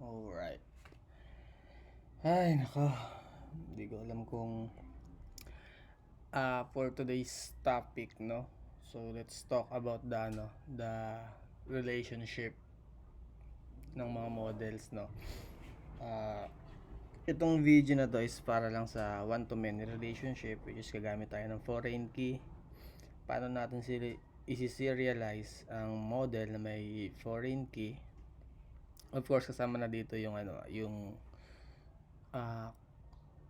Alright. Ay, nako. Hindi ko alam kung for today's topic, no? So, let's talk about the relationship ng mga models, no? Ah, itong video na to is para lang sa one-to-many relationship, which is gagamit tayo ng foreign key. Paano natin isi-serialize ang model na may foreign key. Of course, kasama na dito yung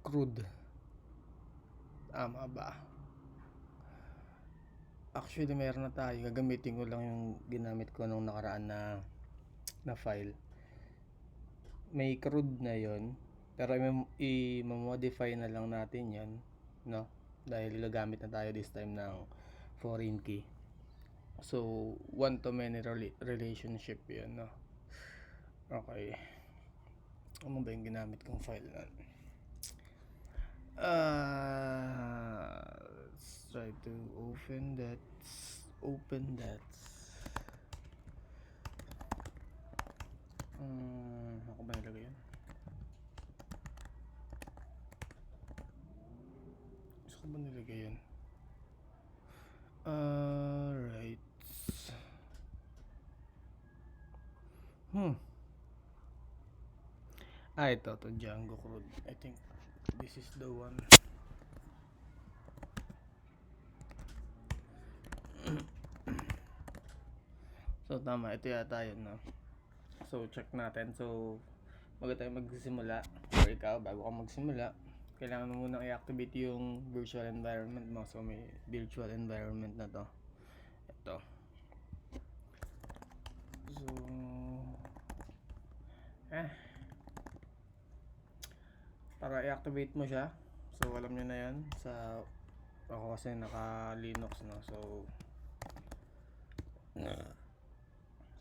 crude. Tama ba? Actually, meron na tayo. Gagamitin ko lang yung ginamit ko nung nakaraan na file. May crude na yon, pero i-modify na lang natin yon, no? Dahil gagamit na tayo this time ng foreign key. So, one-to-many relationship yun, no? Okay. Ano ba yung ginamit kong file na? Let's try to open that. Ako ba nilagay yun? Gusto ko ba nilagay yun? Alright. Ito Django Crude. I think this is the one. So tama, ito yata yun, no? So check natin. So bago tayo magsimula, or ikaw bago ka magsimula, kailangan mo munang i-activate yung virtual environment mo. So may virtual environment na to. Ito. So para i-activate mo siya, so alam nyo na yan. Ako kasi naka Linux, no? So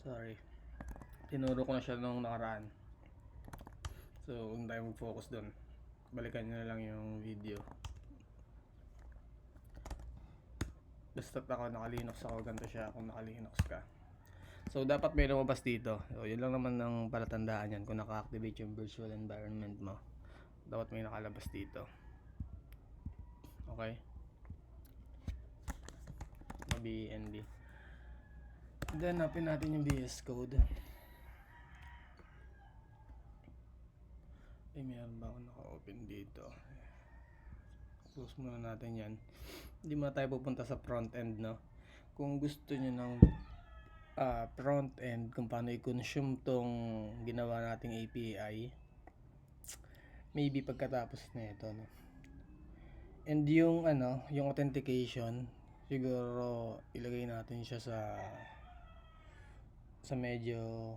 sorry, tinuro ko na siya nung nakaraan. So huwag tayo mag-focus doon, balikan nyo na lang yung video. Basta't ako naka Linux ako, ganito siya kung naka Linux ka. So dapat may lumabas dito. So yun lang naman ang palatandaan yan. Kung naka-activate yung virtual environment mo, dapat may nakalabas dito. Okay, BNB. Then hanapin natin yung VS Code. Meron ba ako naka-open dito? Close muna natin yan. Hindi muna tayo pupunta sa front end, no? Kung gusto nyo ng front end, kung paano i-consume tong ginawa nating API, maybe pagkatapos na ito, no? And yung yung authentication, siguro ilagay natin siya sa medyo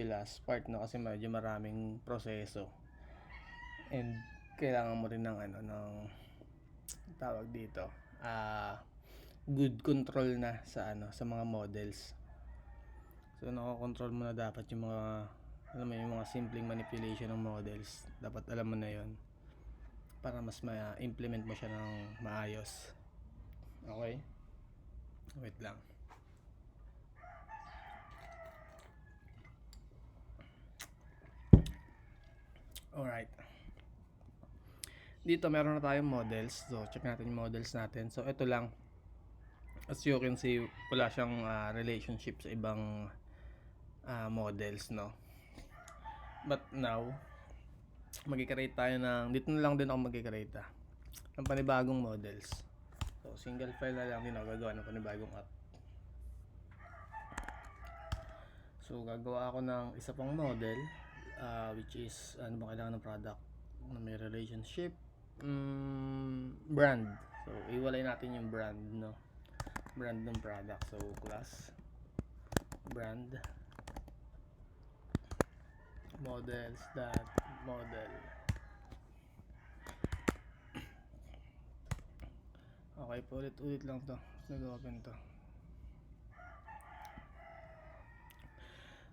last part, no? Kasi medyo maraming proseso. And kailangan mo rin ng tawag dito, good control na sa mga models. So nako-control mo na dapat yung mga yung mga simpleng manipulation ng models. Dapat alam mo na yon para mas ma-implement mo siya ng maayos. Okay? Wait lang. Alright. Dito meron na tayong models. So check natin yung models natin. So ito lang. As you can see, wala siyang relationship sa ibang models, no? But now, mag-create tayo dito na lang din ako mag-create ng panibagong models. So single file na lang din ako gagawa ng panibagong app. So gagawa ako ng isa pang model, which is ano ba kailangan ng product na may relationship, brand. So iwalay natin yung brand, no? Brand ng product. So class brand models.model. Okay, paulit-ulit lang to. Nag-open to.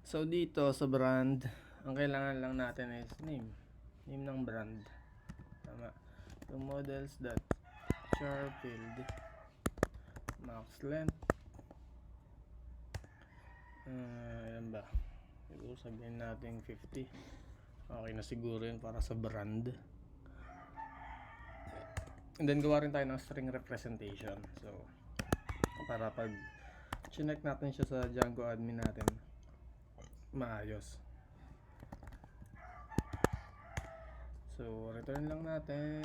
So dito sa brand, ang kailangan lang natin is name ng brand. Tama. Yung models.char field max length, yan ba Siguro sabihin natin 50. Okay na siguro yun para sa brand. And then gawa rin tayo ng string representation. So para pag chinek natin siya sa Django admin natin, maayos. So return lang natin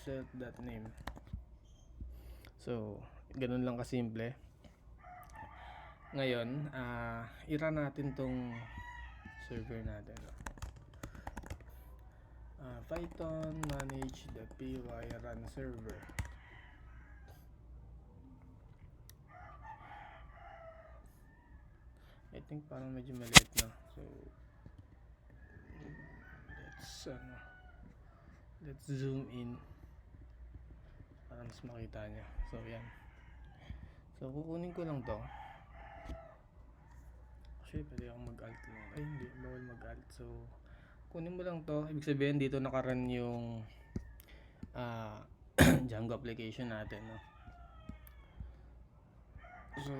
set.name. So ganun lang kasimple. Ngayon, i-run natin tong server natin. Python manage.py run server. I think parang medyo maliit na. So let's zoom in para mas makita niya. So yan. So kukunin ko lang to. Actually pwede akong mag-alt lang. Ay hindi, bawal mag-alt. So kunin mo lang to. Ibig sabihin dito naka-run yung Django application natin, no? So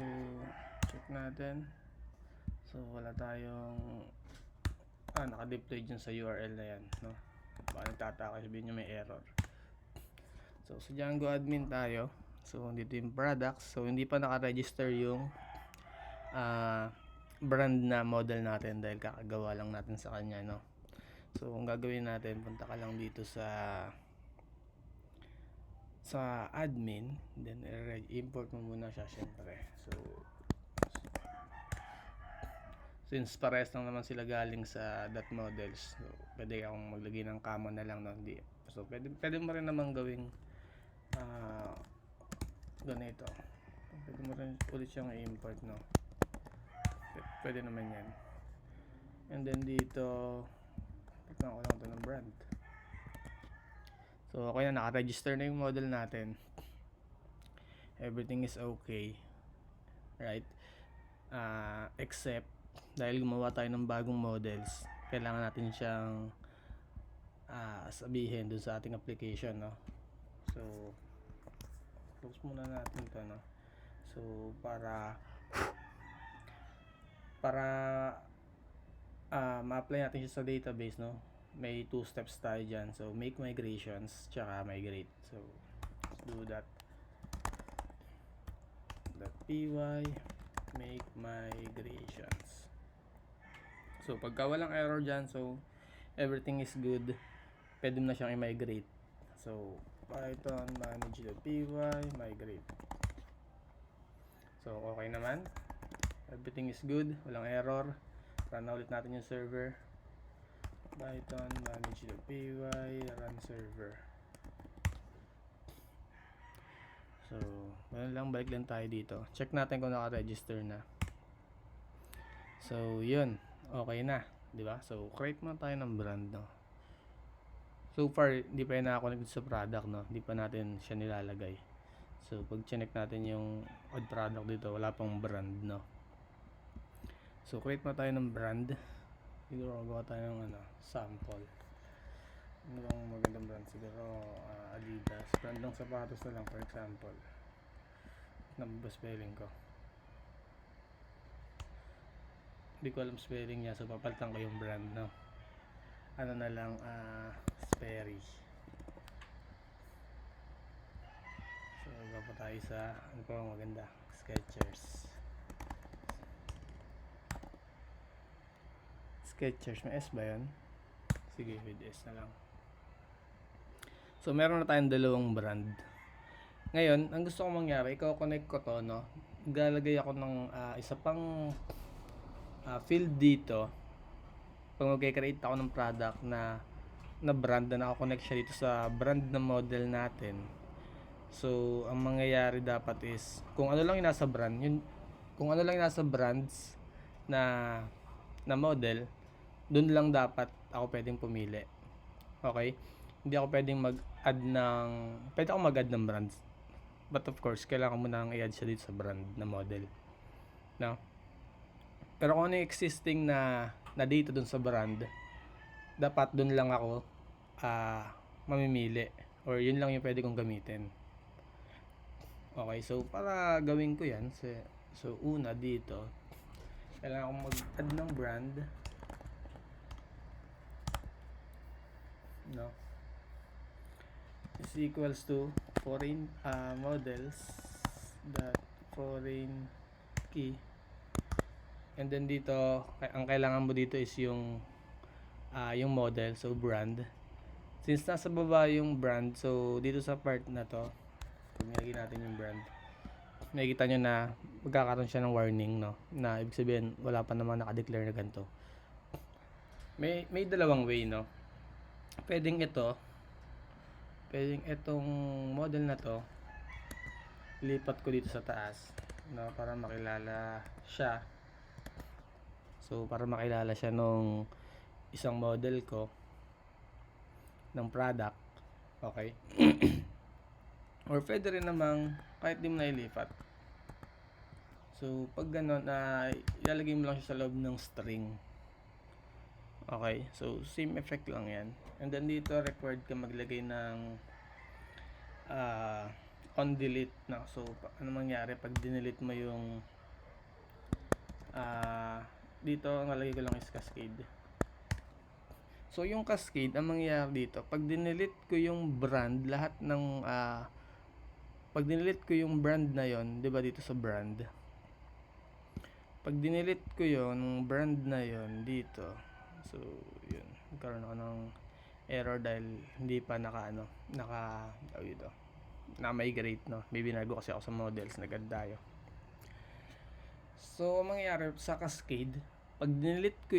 check natin. So wala tayong naka-deploy dyan sa URL na yan, no? Baka nagtataka, sabihin nyo may error. So sa Django admin tayo. So dito yung products. So hindi pa naka-register yung brand na model natin dahil kakagawa lang natin sa kanya, no? So ang gagawin natin, punta ka lang dito sa admin, then import mo muna siya syempre. So since pares lang naman sila galing sa .models, so pwede akong maglagay ng comma na lang, no? Hindi. So pwede mo rin naman gawing ganito. Pwede mo rin ulit siyang i-import, no? Pwede naman yan. And then dito tignan ko lang ito ng brand. So okay na, naka-register na yung model natin. Everything is okay, right? Except dahil gumawa tayo ng bagong models, kailangan natin siyang sabihin dun sa ating application, no? So close muna natin to, no? So para ma-apply natin siya sa database, no? May 2 steps tayo dyan. So make migrations tsaka migrate. So let's do that. .py make migrations. So pagka walang error dyan, so everything is good, pwede mo na siyang i-migrate. So python manage.py migrate. So okay naman, everything is good, walang error. Run na ulit natin yung server. Python manage.py run server. So ganun lang, balik lang tayo dito. Check natin kung naka-register na. So yun, okay na, di ba? So create muna tayo ng brand, no? So far hindi pa yan nakakonect sa product, no? Hindi pa natin siya nilalagay. So pag check natin yung odd product dito, wala pang brand, no? So create muna tayo ng brand. Siguro gawa tayo ng sample. Ano bang magandang brand? Siguro Adidas. Brand ng sapatos na lang, for example. Namba spelling ko. Hindi ko alam spelling niya, so papalitan ko yung brand, no? Ano na lang, Sperry. So gawa pa tayo sa ano pa bang maganda? Skechers. Skechers, may S ba yun? Sige, with S na lang. So meron na tayong dalawang brand. Ngayon, ang gusto kong mangyari, i-connect ko to, no? Galagay ako ng isa pang field dito. Pag mag-create ako ng product na brand na nakakonect siya dito sa brand na model natin. So ang mangyayari dapat is kung ano lang yung nasa brand, kung ano lang yung nasa brands na model, dun lang dapat ako pwedeng pumili. Okay? Hindi ako pwedeng pwede ako mag-add ng brands. But of course, kailangan mo nang i-add siya dito sa brand na model. No? Pero kung ano yung existing na dito dun sa brand, dapat dun lang ako mamimili. Or yun lang yung pwede kong gamitin. Okay, so para gawin ko yan, so una dito, kailangan kong mag-add ng brand, no, is equals to foreign models dot foreign key, and then dito ang kailangan mo dito is yung model, so brand. Since nasa baba yung brand, so dito sa part na to, pag nilagay natin yung brand, makikita nyo na magkakaroon siya ng warning, no, na ibig sabihin wala pa naman nakadeclare na ganito. May dalawang way, no. Pwedeng itong model na to lipat ko dito sa taas, no, para makilala siya. So para makilala siya nung isang model ko ng product, okay. Or pwede rin namang kahit di mo na ilipat. So pag gano'n, ilalagay mo lang siya sa loob ng string. Okay, so same effect lang yan. And then dito required ka maglagay ng on delete na. So ano mangyari pag dinelete mo yung dito, ang lalagay ko lang is cascade. So yung cascade, ang mangyayari dito, pag dinelete ko yung brand, lahat ng pag dinelete ko yung brand na yon, 'di ba, dito sa brand, pag dinelete ko yung brand na yon dito, so yun, nagkaroon ako ng error dahil hindi pa na-migrate, no. Maybe nago kasi ako sa models, nag-add tayo. So ang mangyayari sa cascade, pag dinelete ko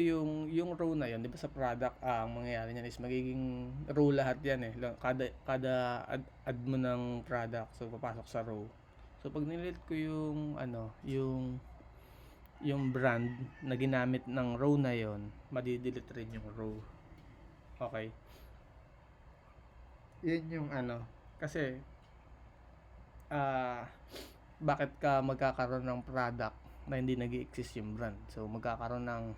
yung row na yon, 'di ba, sa product, ang mangyayari niyan is magiging row lahat yan eh. Kada add mo ng product, so papasok sa row. So pag dinelete ko yung brand na ginamit ng row na yon, madi-delete rin yung row. Okay. Yun yung kasi bakit ka magkakaroon ng product na hindi nag-i-exist yung brand? So magkakaroon ng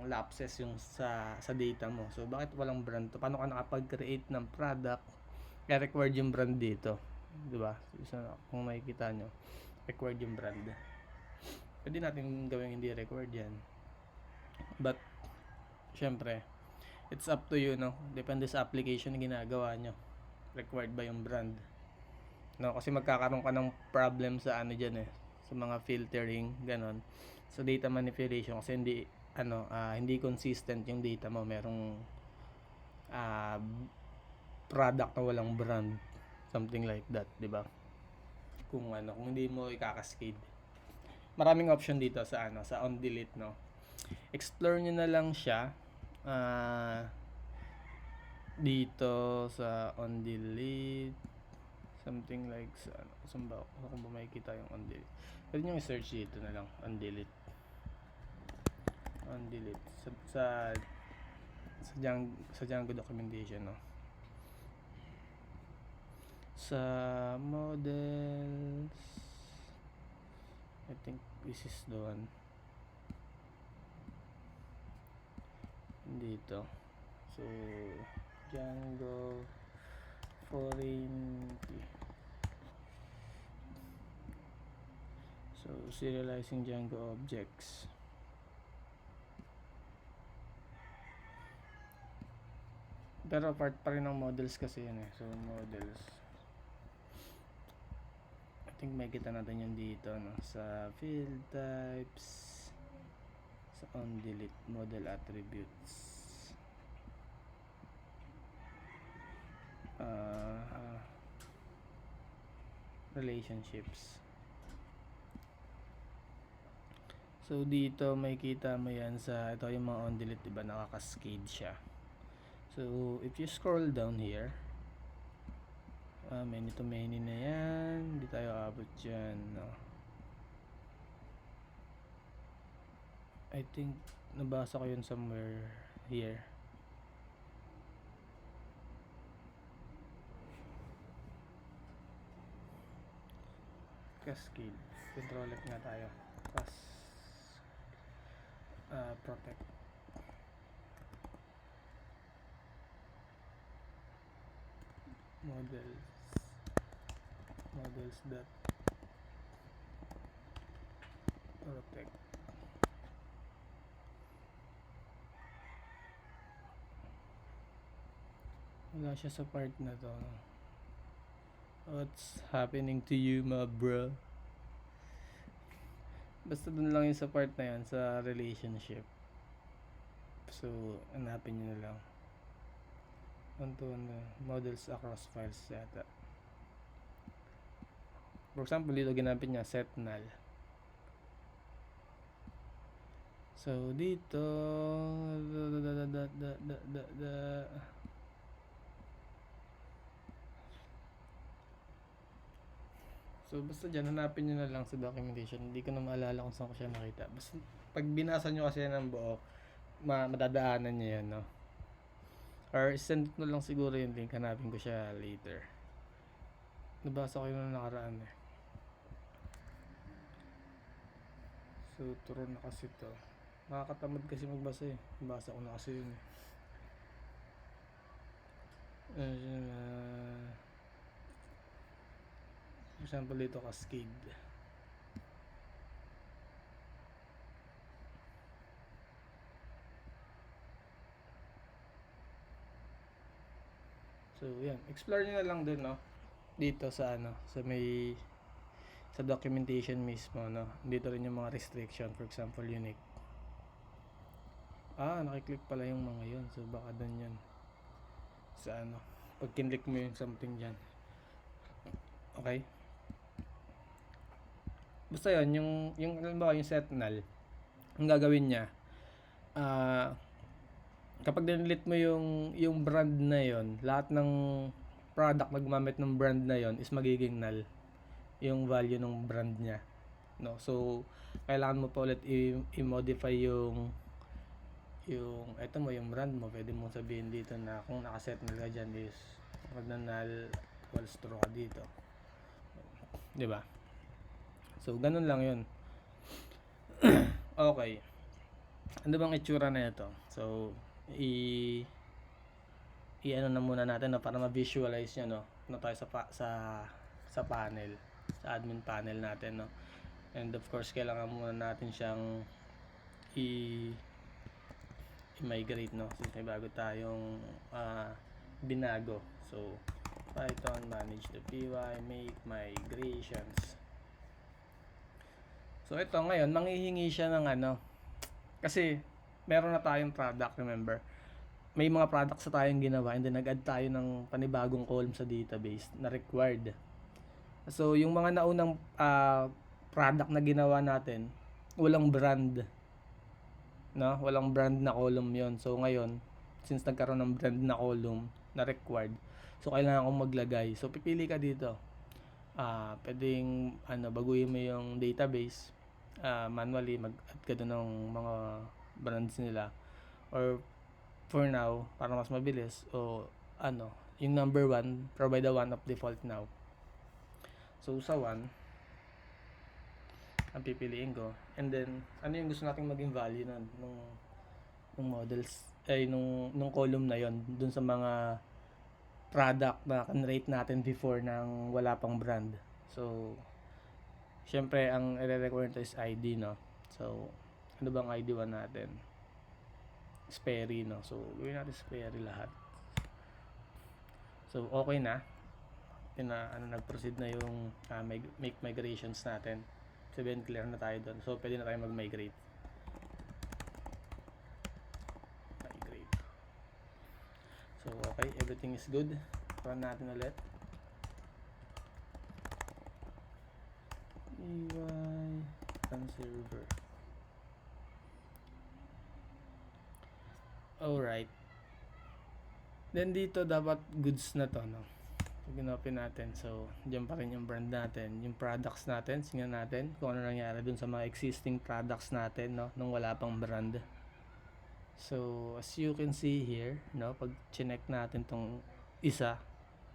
lapses yung sa data mo. So bakit walang brand to? Paano ka nakapag-create ng product kaya required yung brand dito, 'di ba? So, kung makikita nyo, required yung brand. Pwede natin gawing hindi required yan, but syempre it's up to you, no? Depende sa application na ginagawa nyo, required ba yung brand, no? Kasi magkakaroon ka ng problem sa dyan eh, sa mga filtering, ganon, sa data manipulation, kasi hindi consistent yung data mo. Merong product na walang brand, something like that, 'di ba? Kung hindi mo i-cascade. Maraming option dito sa on delete, no. Explore nyo na lang siya dito sa on delete, something like kung ba makikita yung on delete, pwede nyo i-search dito na lang on delete sa Django documentation, no. Sa models, I think this is the one dito. So Django foreign key, so serializing Django objects. Pero part pa rin ng models kasi yun eh. So models, I think may kita natin yun dito, no, sa field types, sa on delete model attributes, relationships. So dito may kita mo yan sa ito, yung mga on delete, diba, nakaka-cascade siya. So if you scroll down here, many to many na yan, hindi tayo abot dyan, no. I think nabasa ko yun somewhere here. Cascade, control F nga tayo, protect. models dot protect. Wala siya sa part na to. What's happening to you, my bro? Basta dun lang yung sa part na yan, sa relationship. So, hanapin nyo na lang. Models across files yata. For example, dito ginamit niya set null. So, dito so, basta dyan, hanapin nyo na lang sa documentation. Hindi ko na maalala kung saan ko siya nakita. Basta, pag binasa nyo kasi ng buo, madadaanan nyo yan, no? Or send ko lang siguro yung link. Hanapin ko siya later. Nabasa ko yun na nakaraan eh. So, turo na kasi to. Nakakatamad kasi magbasa eh. Nabasa ko na kasi yun eh. For example, dito Cascade. So, yan. Explore nyo na lang dun, no? Dito sa sa documentation mismo, no? Dito rin yung mga restriction. For example, unique. Nakiklik pala yung mga yun. So, baka dun yun. Sa pag kinlik mo yung something dyan. Okay? Basta yun, alam ba yung set null, ang gagawin niya, kapag dinelete mo yung brand na yon, lahat ng product na gumamit ng brand na yon is magiging null yung value ng brand niya, no? So kailangan mo pa ulit i-modify yung yung brand mo. Pwede mong sabihin dito na kung nakaset na ka dyan is wag na null, false true ka dito, di ba? So ganun lang yun. Okay, ano bang itsura na ito? So ano na muna natin, no, para ma-visualize nyo, no, na tayo sa panel, sa admin panel natin, no. And of course, kailangan muna natin siyang i-migrate, no, since may bago tayong binago. So Python manage the py, make migrations. So ito ngayon, manghihingi siya ng kasi meron na tayong product, remember? May mga products na tayong ginawa and then nag-add tayo ng panibagong column sa database na required. So yung mga naunang product na ginawa natin, walang brand, no? Walang brand na column yon. So ngayon, since nagkaroon ng brand na column na required, so kailangan kong maglagay. So pipili ka dito. Pwedeng baguhin mo yung database, manually mag-add ka doon ng mga brands nila, or for now, para mas mabilis, yung number 1, provide a 1 of default now. So sa 1 ang pipiliin ko, and then ano yung gusto nating maging value nung models nung column na yon dun sa mga product na kan-rate natin before nang wala pang brand. So syempre ang i-require nito is ID, no? So ano bang ID 1 natin? Sperry, no? So gawin natin Sperry lahat. So okay na, nag-proceed na yung make migrations natin. Sabihin clear na tayo doon. So pwede na tayo mag-migrate. So okay, everything is good. Run natin ulit. Run server. Alright. Then dito dapat goods na to, no? Pag in-open natin, so dyan pa rin yung brand natin, yung products natin, tingnan natin kung ano nangyari dun sa mga existing products natin, no, nung wala pang brand. So as you can see here, no, pag chinek natin tong isa,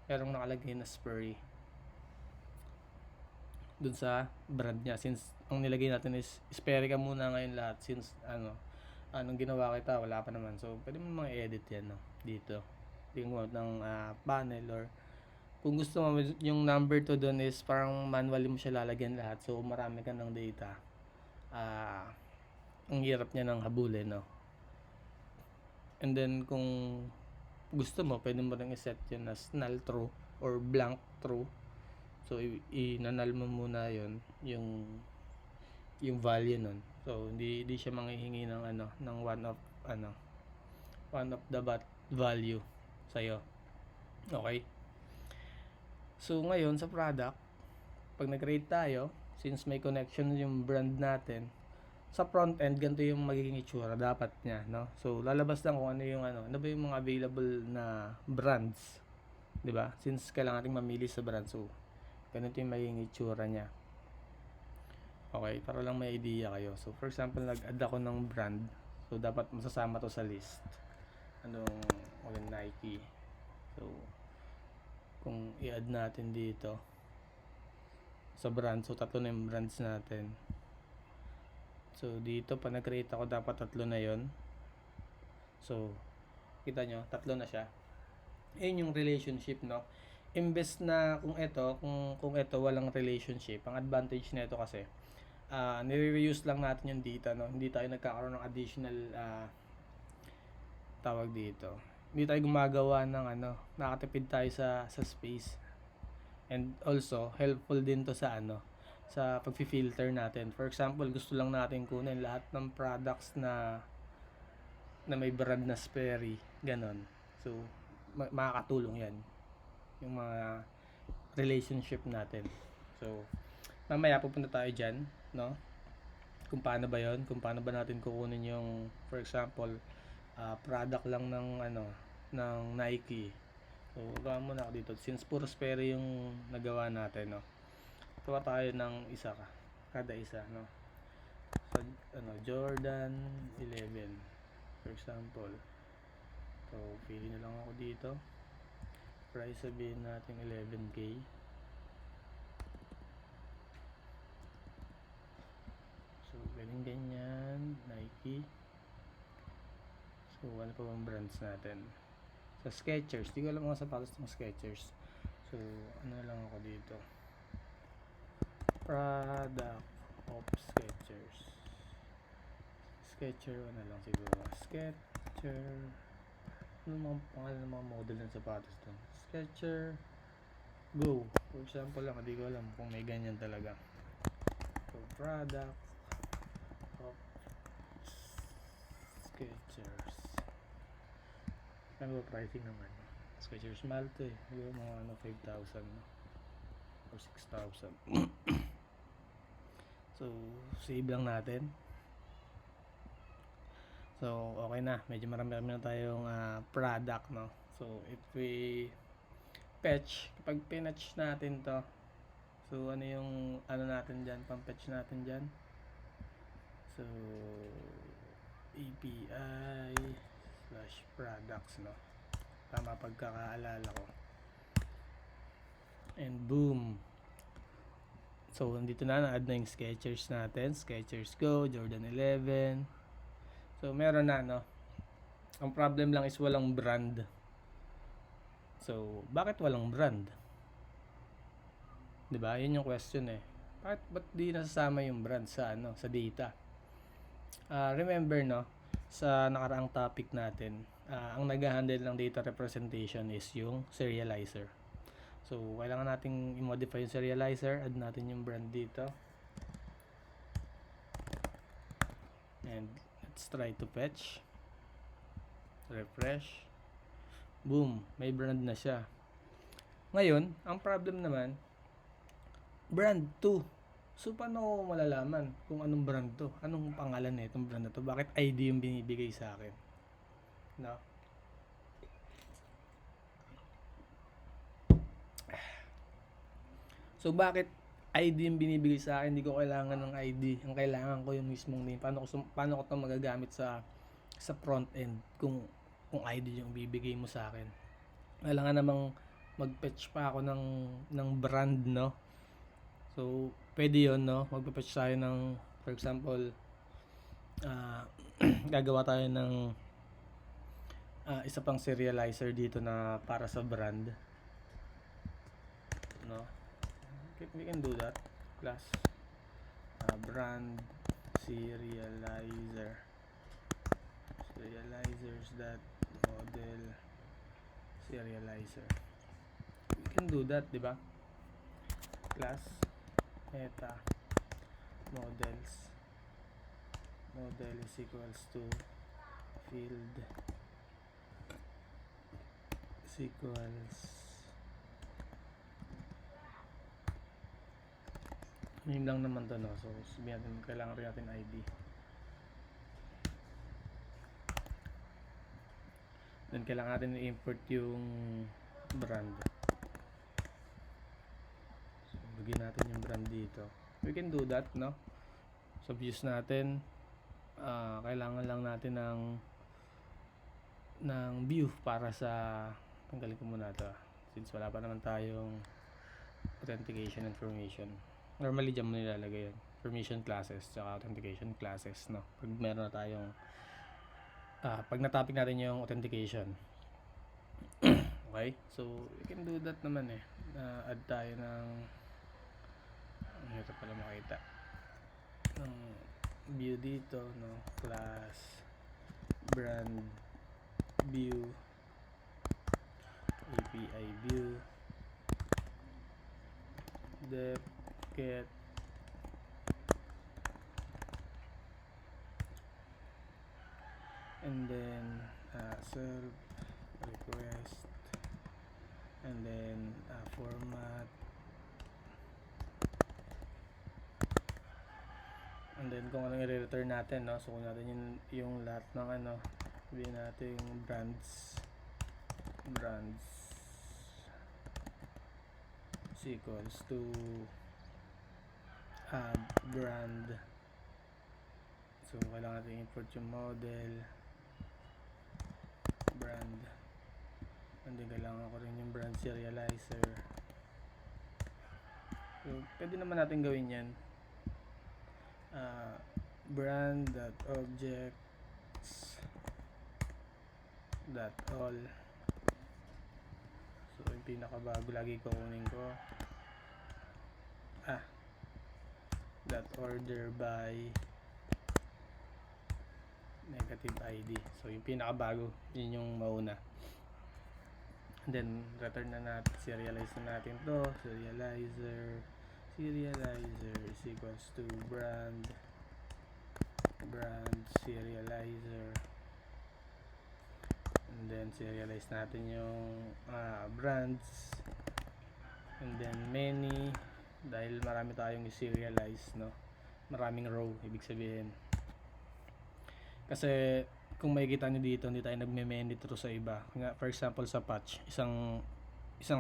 merong nakalagay na Sperry dun sa brand niya, since ang nilagay natin is Sperry ka muna ngayon lahat, since anong ginawa kita, wala pa naman. So pwede mo mga edit yan, no, dito tingnan ng panel, or kung gusto mo yung number 2 doon is parang manually mo siya lalagyan lahat. So marami ka ng data, ang hirap niya ng habulin, no? And then kung gusto mo, pwede mo rin iset yun as null true or blank true. So i-null mo muna yun, yung value nun. So hindi siya manghihingi ng ng one of the value sa'yo. Okay? So ngayon sa product, pag nag-create tayo, since may connection yung brand natin, sa front end ganito yung magiging itsura dapat niya, no? So lalabas lang kung ano ba yung mga available na brands, 'di ba? Since kailangan nating mamili sa brand, so ganito yung magiging itsura niya. Okay, para lang may idea kayo. So for example, nag-add ako ng brand, so dapat masasama to sa list. Nike. So kung i-add natin dito sa brand, so tatlo na yung brands natin. So dito pa nag-create ako, dapat tatlo na yon. So kita nyo, tatlo na siya. Ayun yung relationship, no? Imbes na kung ito walang relationship, ang advantage nito kasi nire-reuse lang natin yung data, no? Hindi tayo nagkakaroon ng additional tawag dito. Hindi tayo gumagawa ng nakatipid tayo sa space. And also helpful din to sa sa pag-filter natin. For example, gusto lang natin kunin lahat ng products na may brand na Sperry, ganon. So makakatulong yan yung mga relationship natin. So mamaya pupunta tayo dyan, no? Kung paano ba yon, kung paano ba natin kukunin yung, for example, product lang ng ng Nike. So gawa muna ako dito, since puro Sperry yung nagawa natin, no? Gawa tayo ng kada isa, no? So Jordan 11 for example. So pili na lang ako dito, price sabihin natin 11K. So ganyan Nike. So ano pa bang brands natin? Sa Skechers, di ko alam mga sapatos ng Skechers. So ano lang ako dito, product of Skechers. Sketcher lang siguro. Sketcher. Ano mga pangalan ng mga model ng sapatos doon? Sketcher Go. For example lang, hindi ko alam kung may ganyan talaga. So product of Skechers. Ano ba pricing naman? Skechers Malte. Yung mga 5,000 or 6,000. So save lang natin. So okay na, medyo marami na tayong product, no? So if we kapag pinatch natin to, so ano yung natin dyan, pang-patch natin dyan. So API/products, no? Tama pagkakaalala ko. And boom. So nandito na-add na yung Skechers natin. Skechers Go, Jordan 11. So meron na, no? Ang problem lang is walang brand. So bakit walang brand? 'Di ba? Yun yung question eh. Ba't di nasasama yung brand sa sa data? Remember, no, sa nakaraang topic natin, ang nag-handle ng data representation is yung serializer. So kailangan nating i-modify yung serializer, add natin yung brand dito. And let's try to fetch. Refresh. Boom, may brand na siya. Ngayon, ang problem naman, brand 2. So paano ko malalaman kung anong brand to? Anong pangalan na itong brand na to? Bakit ID yung binibigay sa akin? No? So bakit ID yung binibigay sa akin? Hindi ko kailangan ng ID. Ang kailangan ko yung mismong name. Paano ko to magagamit sa front end kung ID yung bibigay mo sa akin? Kailangan namang mag-fetch pa ako ng brand, no? So pwede yun, no? Magpa-fetch tayo ng, for example, gagawa tayo ng isa pang serializer dito na para sa brand, no? We can do that. Class brand serializers that model serializer. We can do that, di ba? Class meta model is equals to field is equals yun lang naman to, no? So sabihin natin kailangan rin natin ID, then kailangan natin i-import yung brand. So lagyan natin yung brand dito. We can do that, no? So views natin, kailangan lang natin ng view para sa, tanggalin ko muna to since wala pa naman tayong authentication information. Normally dyan mo nilalagay yun, permission classes tsaka authentication classes, no? Pag meron na tayong pag na-topic natin yung authentication. Okay, so we can do that naman add tayo ng ito pala makita ng view dito, no? Class brand view API view dep get and then serve request and then format and then kung ano yung return natin, no? So kung natin yung lahat ng sabihin natin brands is equals to add brand. So kailangan natin import yung model brand, and then kailangan ko rin yung brand serializer. So pwede naman natin gawin yan, brand.objects.all. So yung pinakabago lagi ko kunin ko .order by negative ID. So yung pinakabago, yun yung mauna. And then return na natin, serialize na natin to. Serializer is equals to brand serializer, and then serialize natin yung brands, and then many, dahil marami tayong serialize, no? Maraming row, ibig sabihin. Kasi kung makikita nyo dito, hindi tayo nagme-many through sa iba. For example sa patch, isang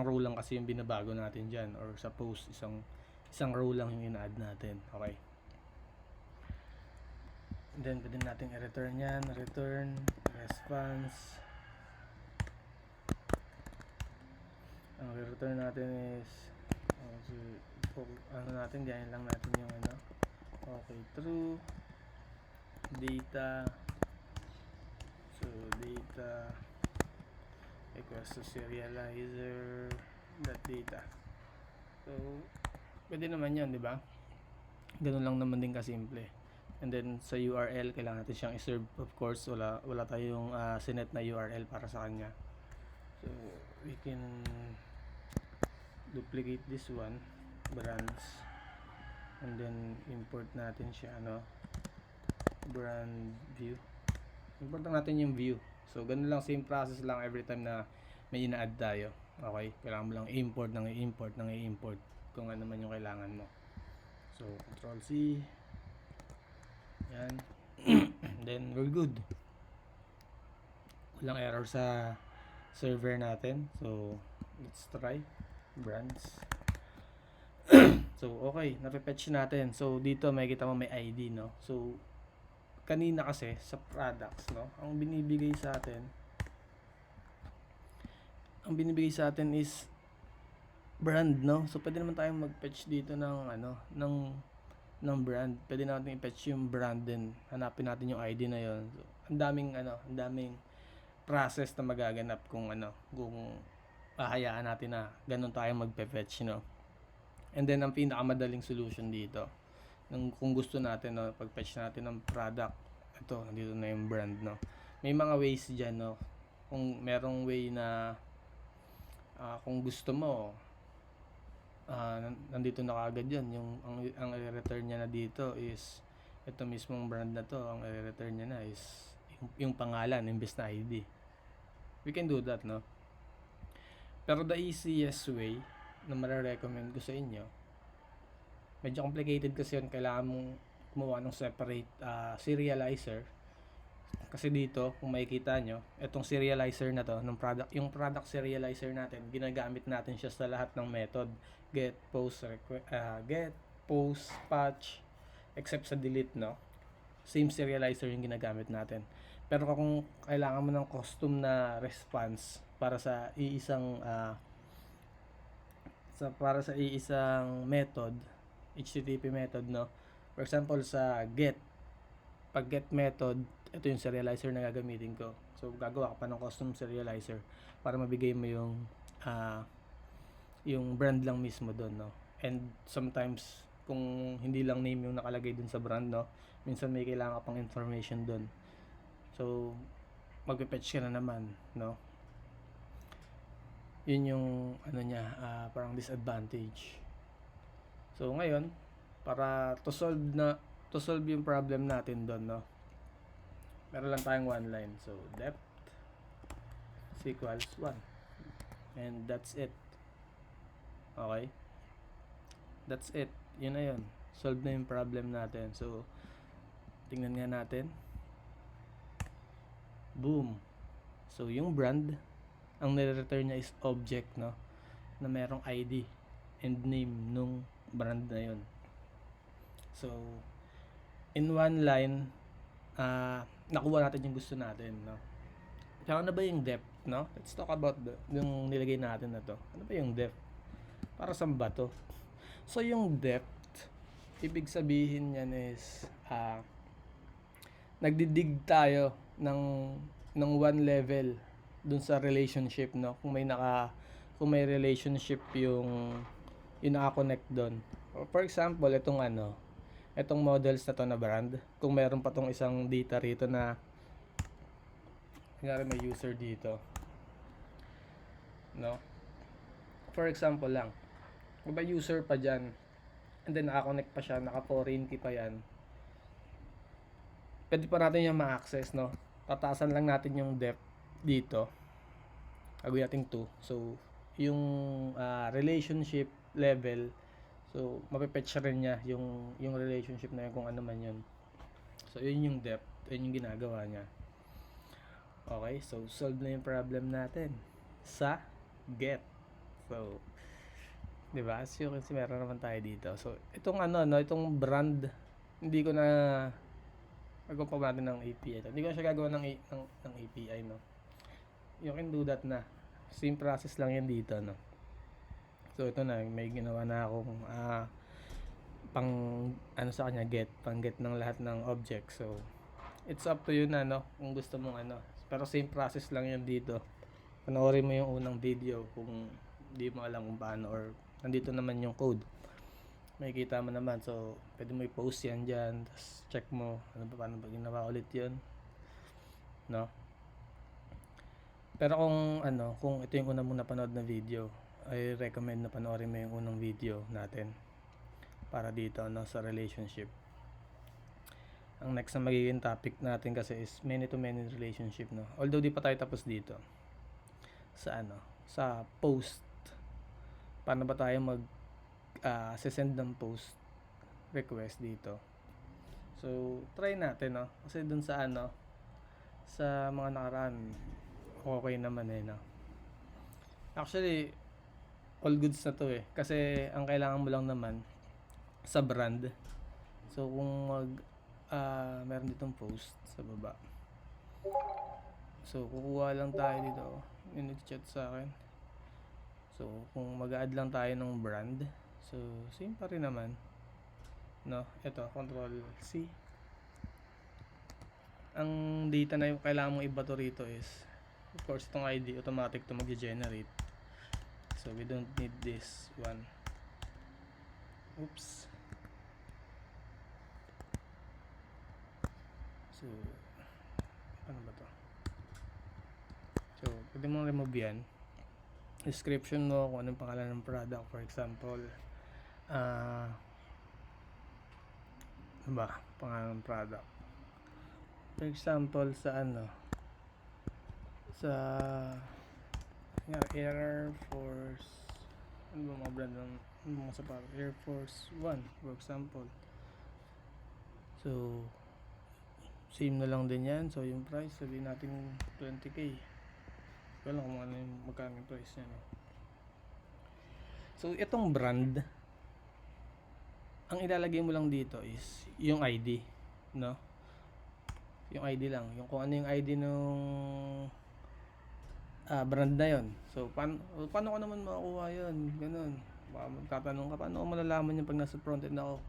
row lang kasi yung binabago natin dyan, or sa post, isang row lang yung ina-add natin. Okay, and then pwede natin i-return yan, return response. Ang i-return natin is natin, ganyan lang natin yung okay, true data. So data equals to serializer data. So pwede naman yan, di ba? Ganun lang naman din kasimple. And then sa URL, kailangan natin siyang i-serve. Of course, wala tayong sinet na URL para sa kanya. So we can duplicate this one, brands, and then import natin siya, brand view. Import natin yung view. So ganun lang, same process lang every time na may ina-add tayo. Okay, kailangan mo lang i-import kung ano man yung kailangan mo. So Control C, yan. Then we're good, walang error sa server natin. So let's try brands. So okay, na-fetch natin. So dito makikita mo may ID, no? So kanina kasi sa products, no, ang binibigay sa atin is brand, no? So pwede naman tayong mag-fetch dito ng brand. Pwede natin i-fetch yung brand din. Hanapin natin yung ID na yon. So ang daming process na magaganap kung hahayaan natin na ganun tayo magpe-fetch, no? And then ang pinakamadaling solution dito, kung gusto natin, no, pag-fetch natin ng product, nandito na yung brand, no? May mga ways diyan, no? Kung merong way na Kung gusto mo, nandito na kaagad yan. Ang i-return niya na dito is ito mismong brand na to. Ang i-return niya na is yung pangalan imbes na ID. We can do that, no? Pero the easiest way na mare-recommend ko sa inyo, medyo complicated kasi yun. Kailangan mong gumawa ng separate serializer. Kasi dito, kung makikita nyo, itong serializer na to, yung product serializer natin, ginagamit natin siya sa lahat ng method. Get, post, patch, except sa delete, no? Same serializer yung ginagamit natin. Pero kung kailangan mo ng custom na response para sa iisang method, HTTP method, no? For example, sa pag get method, ito yung serializer na gagamitin ko. So gagawa ka pa ng custom serializer para mabigay mo yung brand lang mismo doon, no? And sometimes kung hindi lang name yung nakalagay dun sa brand, no, minsan may kailangan ka pang information doon. So magpe-fetch ka na naman, no? Yun yung parang disadvantage. So ngayon, para to solve yung problem natin doon, no, meron lang tayong one line. So depth is equals 1, and that's it. Okay, that's it. Yun na yun, solve na yung problem natin. So tingnan nga natin. Boom. So yung brand, ang nire-return niya is object, no, na merong ID and name nung brand na yun. So in one line, nakuha natin yung gusto natin, no? Tsaka ano ba yung depth, no? Let's talk about yung nilagay natin na to. Ano ba yung depth? Para saan ba to? So yung depth, ibig sabihin yan is nagdidig tayo ng one level dun sa relationship, no? Kung may relationship yung naka-connect doon. For example, itong models na to na brand, kung meron pa tong isang data rito na may user dito, no? For example lang, kung may user pa dyan, and then naka-connect pa siya, naka-foreign key pa yan, pwede pa natin yung ma-access, no? Tataasan lang natin yung depth dito, gagawin natin 2. So yung relationship level, so mapipetch rin niya yung relationship na yun, kung ano man yun. So yun yung depth, yun yung ginagawa niya. Okay, so solve na yung problem natin sa get. So diba, as you can see, meron naman tayo dito. So itong itong brand, hindi ko na gagawa pa natin ng API ito. Hindi ko na siya gagawa ng API, no. You can do that na. Same process lang yan dito, no. So ito na, may ginawa na akong sa kanya, pang get ng lahat ng objects. So it's up to you na, no, kung gusto mong pero same process lang yan dito. Panoorin mo yung unang video kung hindi mo alam kung paano, or nandito naman yung code, makikita mo naman. So pwede mo i-post yan dyan, tapos check mo paano ba ginawa ulit yun, no. Pero kung ito yung unang mong napanood na video, I recommend na panoorin mo yung unang video natin para dito, no, sa relationship. Ang next na magiging topic natin kasi is many to many relationship, no. Although di pa tayo tapos dito sa post. Paano ba tayo send ng post request dito? So try natin, no, kasi dun sa sa mga nakaraan okay naman, no. Actually all goods na to, kasi ang kailangan mo lang naman sa brand. So kung meron ditong post sa baba, so kukuha lang tayo dito, yung nag-chat sa akin. So kung mag-add lang tayo ng brand, so same pa rin naman, no. Ito, control C. Ang data na yung kailangan mong ibato rito is, of course, itong ID, automatic to mag-generate. So we don't need this one. Oops. So ano ba to? So pwede mong remove yan. description mo kung anong pangalan ng product. For example, ano ba pangalan ng product? For example, sa sa Air Force, ano ba mga brand ng mga sapatos? Air Force 1, for example. So, same na lang din yan. So, yung price, sabihin natin 20k. Wala kung ano yung magkano yung price niya. So, itong brand, ang ilalagay mo lang dito is yung ID, no? Yung ID lang. Yung kung ano yung ID nung brand na yon. So, paano ko naman makukuha yun? Ganun. Baka magtatanong ka, paano ko malalaman yung pag nasa front-end ako?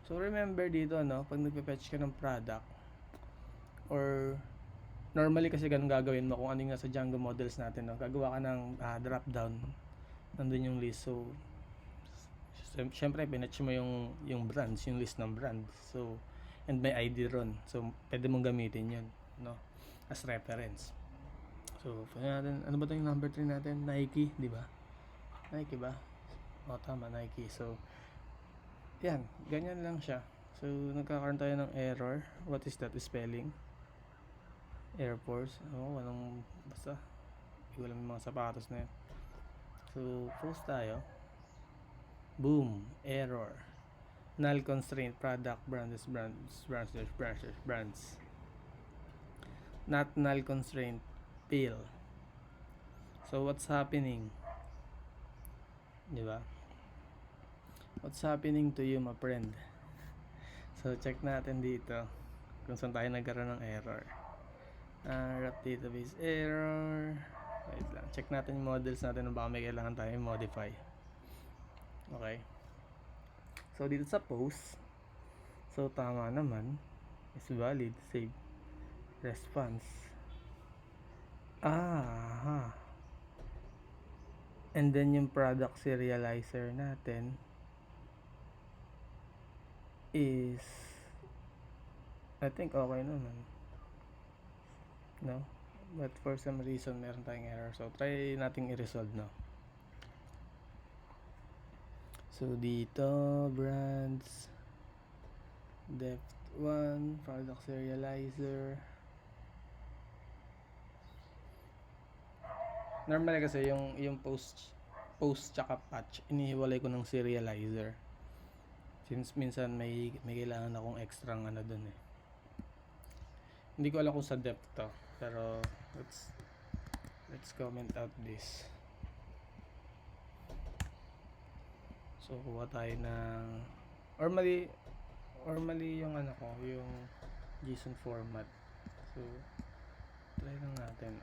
So, remember dito, no? Pag nagpe-fetch ka ng product, or normally kasi ganun gagawin mo kung ano yung nasa Django models natin, no? Gagawa ka ng drop down, nandun yung list. So syempre pinatch mo yung brands, yung list ng brands. So and may ID ron, so pwede mong gamitin yun, no, as reference. So pwede natin, ano ba yung number 3 natin? Nike, di ba? Nike ba? O tama, Nike. So yan, ganyan lang siya. So nagkakaroon tayo ng error. What is that spelling? Air Force. Walang basta. Hindi ko alam yung mga sapatos na yun. So, post tayo. Boom. Error. Null constraint. Product. Brands. Not null constraint. Fail. So, what's happening? Diba? What's happening to you, my friend? So, check natin dito kung saan tayo nagkaroon ng error. Wrap database error. Wait lang, check natin yung models natin na baka may kailangan tayo modify. Okay, so dito sa post, so tama naman, is valid, save response. And then yung product serializer natin is, I think okay naman, no? But for some reason meron tayong error, so try nating i-resolve, no? So dito, brands, depth 1, product serializer. Normally kasi yung post tsaka patch, inihiwalay ko ng serializer, since minsan may kailangan akong extra dun eh. Hindi ko alam kung sa depth to, pero let's comment out this. So kuha tayo ng normally yung yung JSON format. So try lang natin,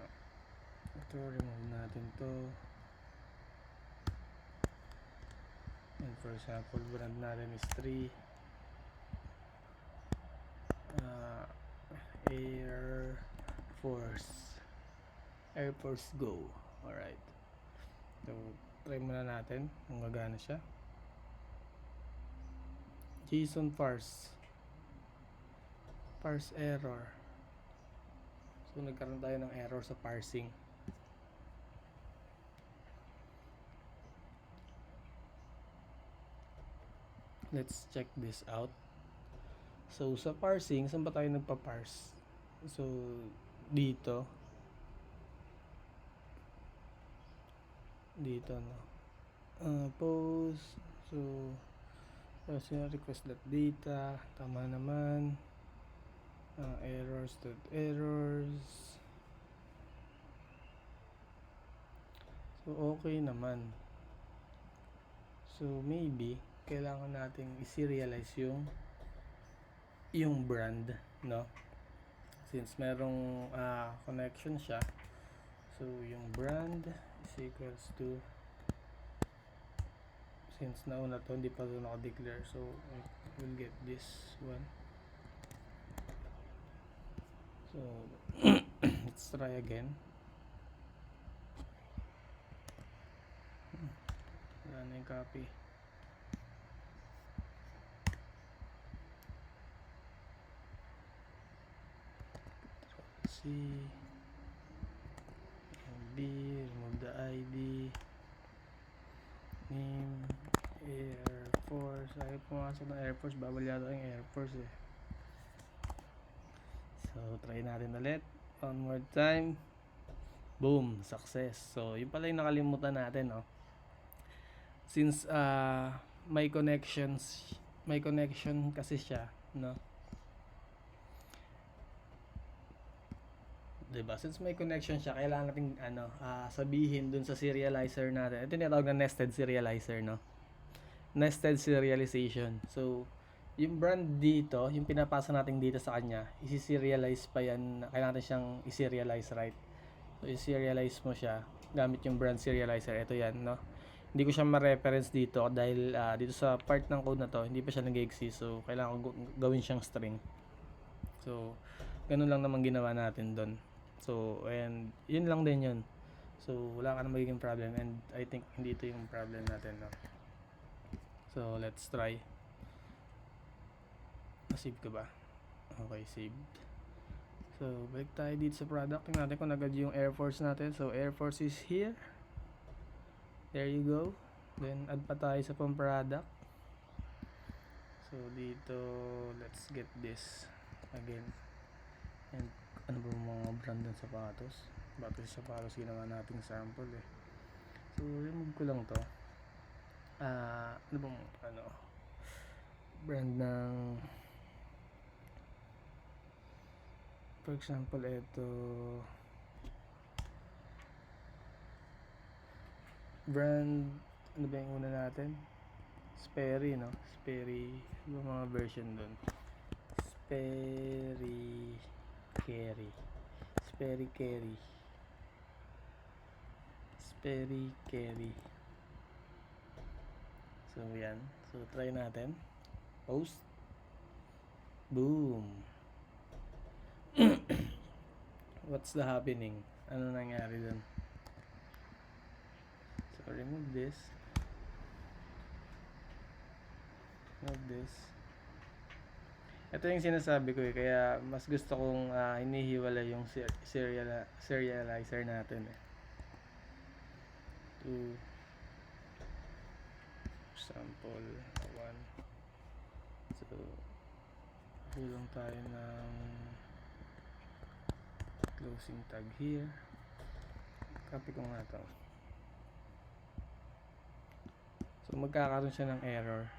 ito, remove natin to. And for example, brand natin is 3 Air Force Go. Alright, so try muna natin kung gagana siya. JSON parse error. So nagkaroon tayo ng error sa parsing. Let's check this out. So sa parsing, saan ba tayo nagpa-parse? So dito, no, post. So request that data, tama naman. Errors. So okay naman. So maybe kailangan nating i-serialize yung brand, no? Since merong connection siya. So yung brand is equals to, since nauna to, hindi pa ito naka-declare, so we'll get this one. So let's try again. Wala na yung copy. C, B, remove the ID. Name Air Force. Ayaw pumasok ng Air Force. Bawal yata yung Air Force eh. So try natin ulit. One more time. Boom, success. So yun pala yung nakalimutan natin, no? Since may connection kasi siya, no? Diba? Since may connection siya, kailangan natin sabihin dun sa serializer natin. Ito yung tinatawag na nested serializer, no? Nested serialization. So, yung brand dito, yung pinapasa natin dito sa kanya, isi-serialize pa yan. Kailangan natin siyang i-serialize, right? So, i-serialize mo siya gamit yung brand serializer. Ito yan, no? Hindi ko siya ma-reference dito dahil dito sa part ng code na to, hindi pa siya nag-exist. So, kailangan ko gawin siyang string. So, ganun lang naman ginawa natin doon. So, and yun lang din yun. So, wala ka na magiging problem, and I think hindi ito yung problem natin, no? So, let's try. Na-save ka ba? Okay, saved. So, balik tayo dito sa product. Tingnan natin kung nagad yung Air Force natin. So, Air Force is here. There you go. Then, add pa tayo sa pang product. So, dito, let's get this again. And, ano ba mga brand ng sapatos? Bakit sa sapatos ginawa nating sample eh. So, remove ko lang to. Ano bang, brand ng, for example, ito, brand, ano ba yung una natin? Sperry, no? Sperry, ano mga version dun? Sperry Carry. So, yan. So, try natin. Post. Boom. What's the happening? Ano nangyari dun? So, remove this. Ito yung sinasabi ko eh, kaya mas gusto kong hinihiwala yung serializer natin eh. To sample 1. So, kulang tayo ng closing tag here. Copy ko nga to. So, magkakaroon siya ng error.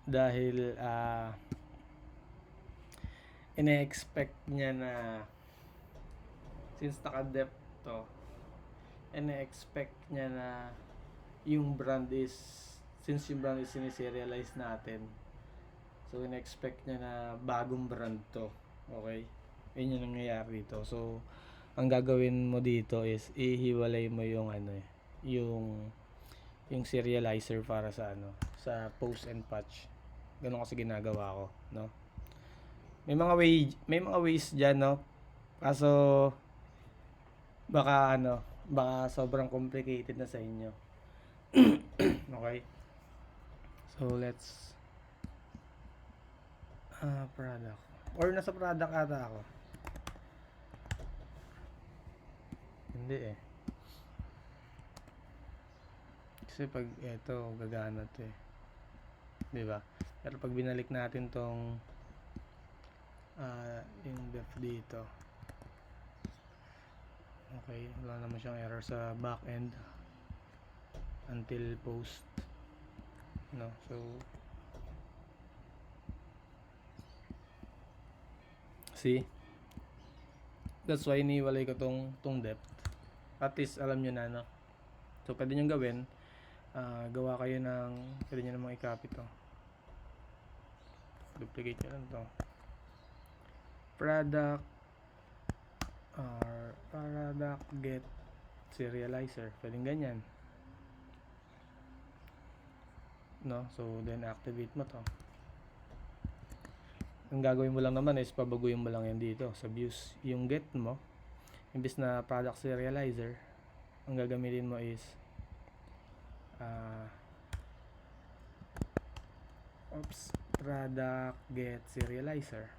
Dahil ine-expect niya na since naka-dep to, ine-expect niya na yung brand is, since yung brand is sineserialize natin, so ine-expect niya na bagong brand to. Okay? Yun yung nangyayari dito. So, ang gagawin mo dito is ihiwalay mo yung yung serializer para sa sa post and patch. Ganun kasi ginagawa ko, no? May mga ways diyan, no? Kaso baka sobrang complicated na sa inyo. Okay? So let's product. Or nasa product ata ako. Hindi eh. Kasi pag eto gagana to eh. 'Di ba? Pero pag binalik natin tong yung def dito, okay, wala naman siyang error sa back end until post, no? So see, that's why iniwalay ko tong depth. At least alam nyo na, no? So pwede nyo gawin, gawa kayo ng, pwede nyo namang i-copy to, duplicate nyo lang to, product get serializer, pwedeng ganyan, no? So then activate mo to. Ang gagawin mo lang naman is pabaguhin mo lang yan dito sa views. Yung get mo, imbis na product serializer, ang gagamitin mo is product get serializer.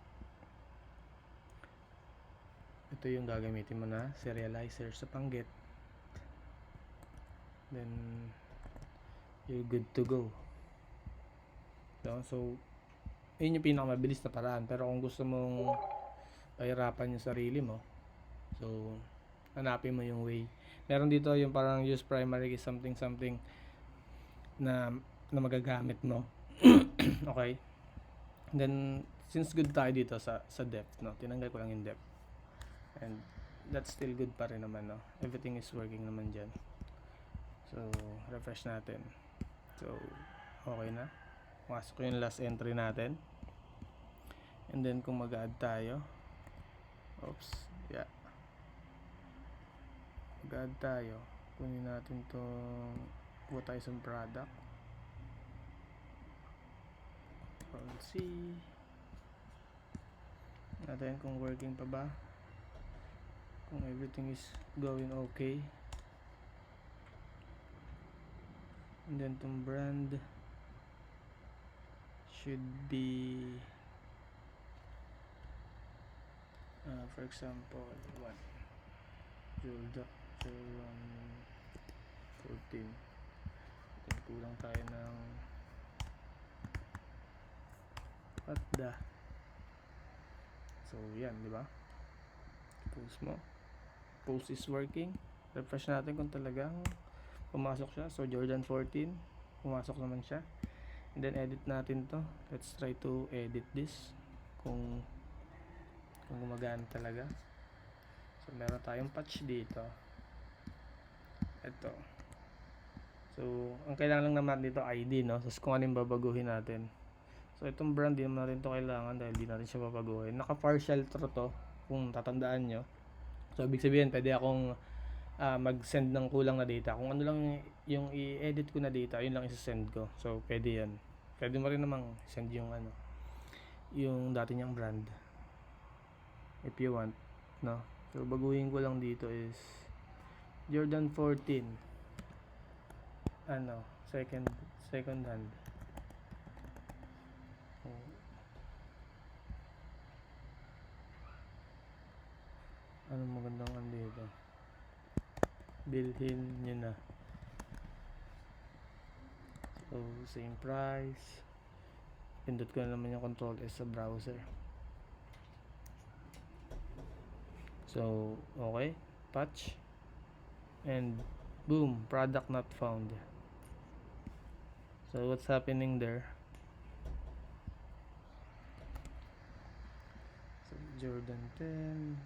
Ito yung gagamitin mo na serializer sa pang get. then you're good to go. So yun yung pinakamabilis na paraan. Pero kung gusto mong pahirapan yung sarili mo, so hanapin mo yung way. Meron dito yung parang use primary is something na magagamit mo. Okay, then since good tayo dito sa depth, no, tinanggal ko lang yung depth, and that's still good pa rin naman, no, everything is working naman dyan. So refresh natin. So okay na, masok yung last entry natin, and then kung mag-add tayo, mag-add tayo, kunin natin tong kuha tayo sa product, Ctrl C natin kung working pa ba, kung everything is going okay, and then tong brand should be for example 14. Then kulang tayo ng patda. So yan, di ba? Post mo, post is working. Refresh natin kung talagang pumasok siya. So Jordan 14, pumasok naman siya. And then edit natin to. Let's try to edit this kung gumagana talaga. So meron tayong patch dito. Ito. So ang kailangan lang naman dito ID, no? So kung ano yung babaguhin natin. So itong brand, di naman natin to kailangan dahil di natin siya babaguhin. Naka-partial to kung tatandaan nyo. So ibig sabihin pwede akong mag-send ng kulang na data. Kung ano lang yung i-edit ko na data, yun lang i-send ko. So pwede yan. Pwede mo rin namang send yung yung dati niyang brand if you want, no? So baguhin ko lang dito is Jordan 14 second hand. Anong magandang dito? Bilhin nyo na. So same price, pindot ko na naman yung Control S sa browser. So okay, patch, and boom, product not found. So what's happening there? So Jordan 10,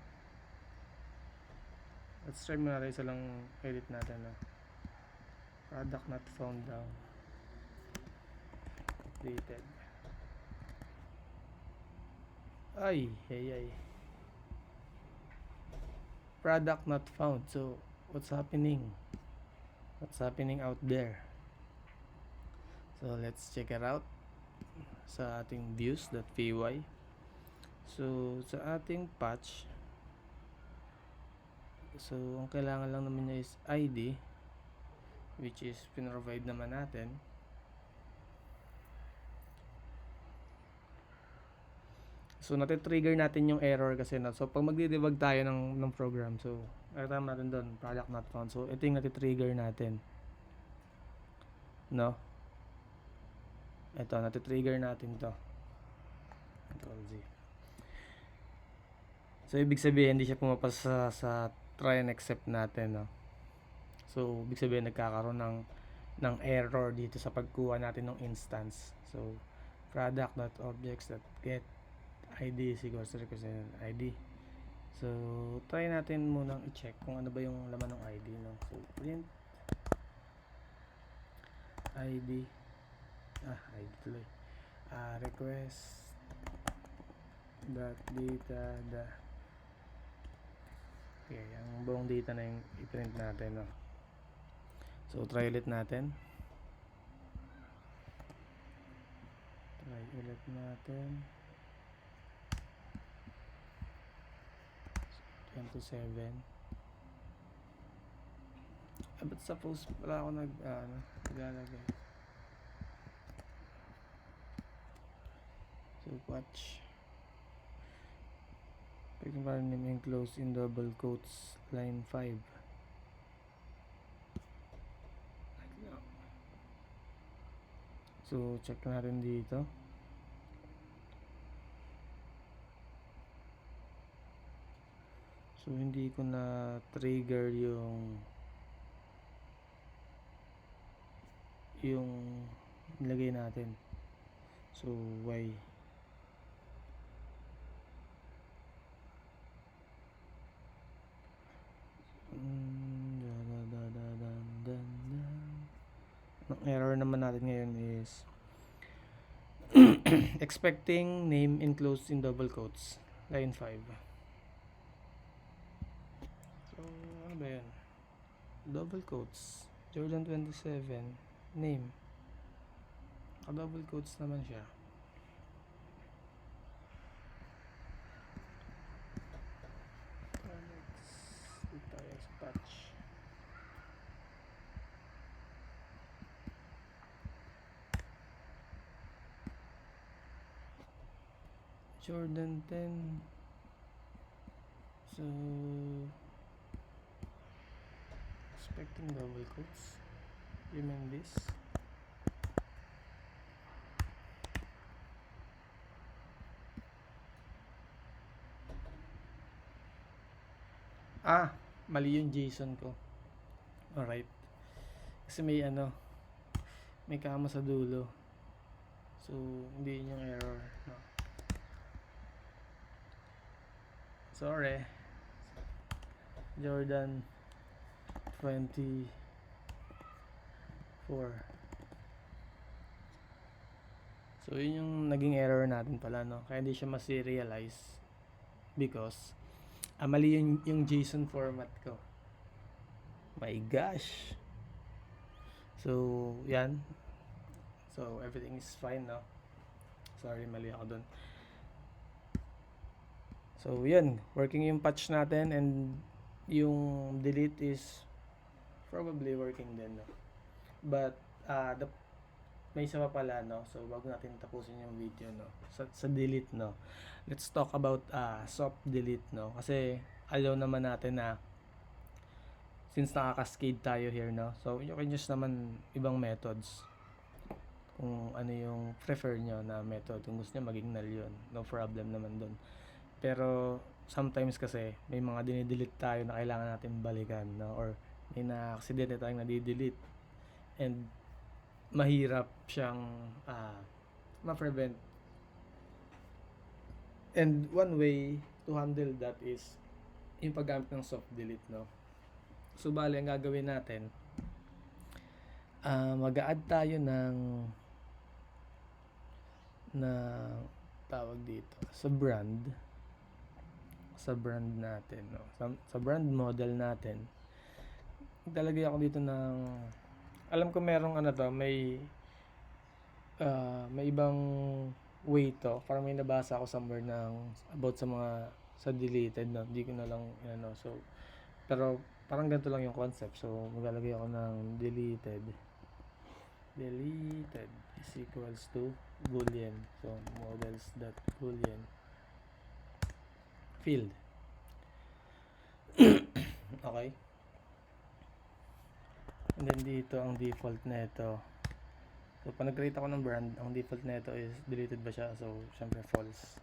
let's try muna isa lang edit natin, no? Product not found daw. Updated. Ay. Product not found. So what's happening? What's happening out there? So let's check it out sa ating views.py. So sa ating patch, so ang kailangan lang naman niya is ID, which is pinrovide naman natin. So nati-trigger natin yung error kasi so pag magde-debug tayo ng program, so nakita natin doon product not found. So ito yung nati-trigger natin, no? Ito, nati-trigger natin to. Control Z. So ibig sabihin hindi siya pumapasa sa try and accept natin, no? So ibig sabihin nagkakaroon ng error dito sa pagkuha natin ng instance. So product.objects.get ID is equals to represent ID. So try natin munang i-check kung ano ba yung laman ng ID, no? So print ID ID tuloy, request data okay, ang buong data na yung i-print natin, no? So try ulit natin. 27. But suppose wala ako naglalagay. So watch. Pwede pa rin name enclosed in double quotes line 5. So check natin dito. So hindi ko na trigger yung nilagay natin. So why? Ang error naman natin ngayon is expecting name enclosed in double quotes, line 5. So ano ba yan? Double quotes, Jordan 27 name, double quotes naman siya. Let's tayo sa patch. Jordan 10. So expecting double quotes, you mean this? Mali yung JSON ko. Alright, kasi may may kama sa dulo, so hindi yun yung error, no? Sorry. Jordan 24. So yun yung naging error natin pala, no? Kaya hindi siya ma-serialize because mali yung JSON format ko. My gosh. So yan. So everything is fine, no? Sorry, mali ako dun. So yan, working yung patch natin, and yung delete is probably working din, no? But may isa pa pala, no? So bago natin tapusin yung video, no, sa delete, no, let's talk about soft delete, no? Kasi ayaw naman natin na, since nakaka-cascade tayo here, no, so you can use naman ibang methods kung ano yung prefer nyo na method. Kung gusto nyo maging null yun, no problem naman dun. Pero sometimes kasi may mga dinidelete tayo na kailangan natin balikan, no? Or may na-aksidente tayong nadidelete and mahirap siyang ma-prevent. And one way to handle that is yung paggamit ng soft delete, no? So bale, ang gagawin natin, mag-a-add tayo ng tawag dito sa brand natin, no? Sa brand model natin, ilalagay ako dito ng, alam ko merong may ibang way to, parang may nabasa ako somewhere about sa deleted, no? Hindi ko na lang so pero parang ganito lang yung concept. So maglalagay ako ng deleted is equals to boolean. So models.boolean field. Okay, and then dito ang default nito. So pag nag-create ako ng brand, ang default nito is deleted ba siya? So syempre false.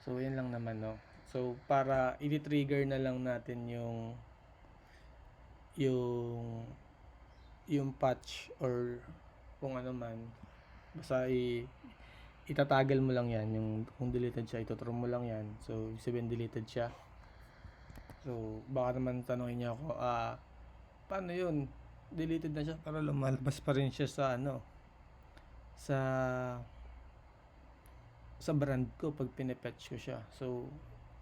So yun lang naman, no? So para i-trigger na lang natin yung patch or kung ano man, basta itatagal mo lang yan, yung kung deleted siya, ituturo mo lang yan. So ibig sabihin deleted siya. So baka naman tanongin niyo ako, paano yun? Deleted na siya pero lumalabas pa rin siya sa brand ko pag pinepatch ko siya. So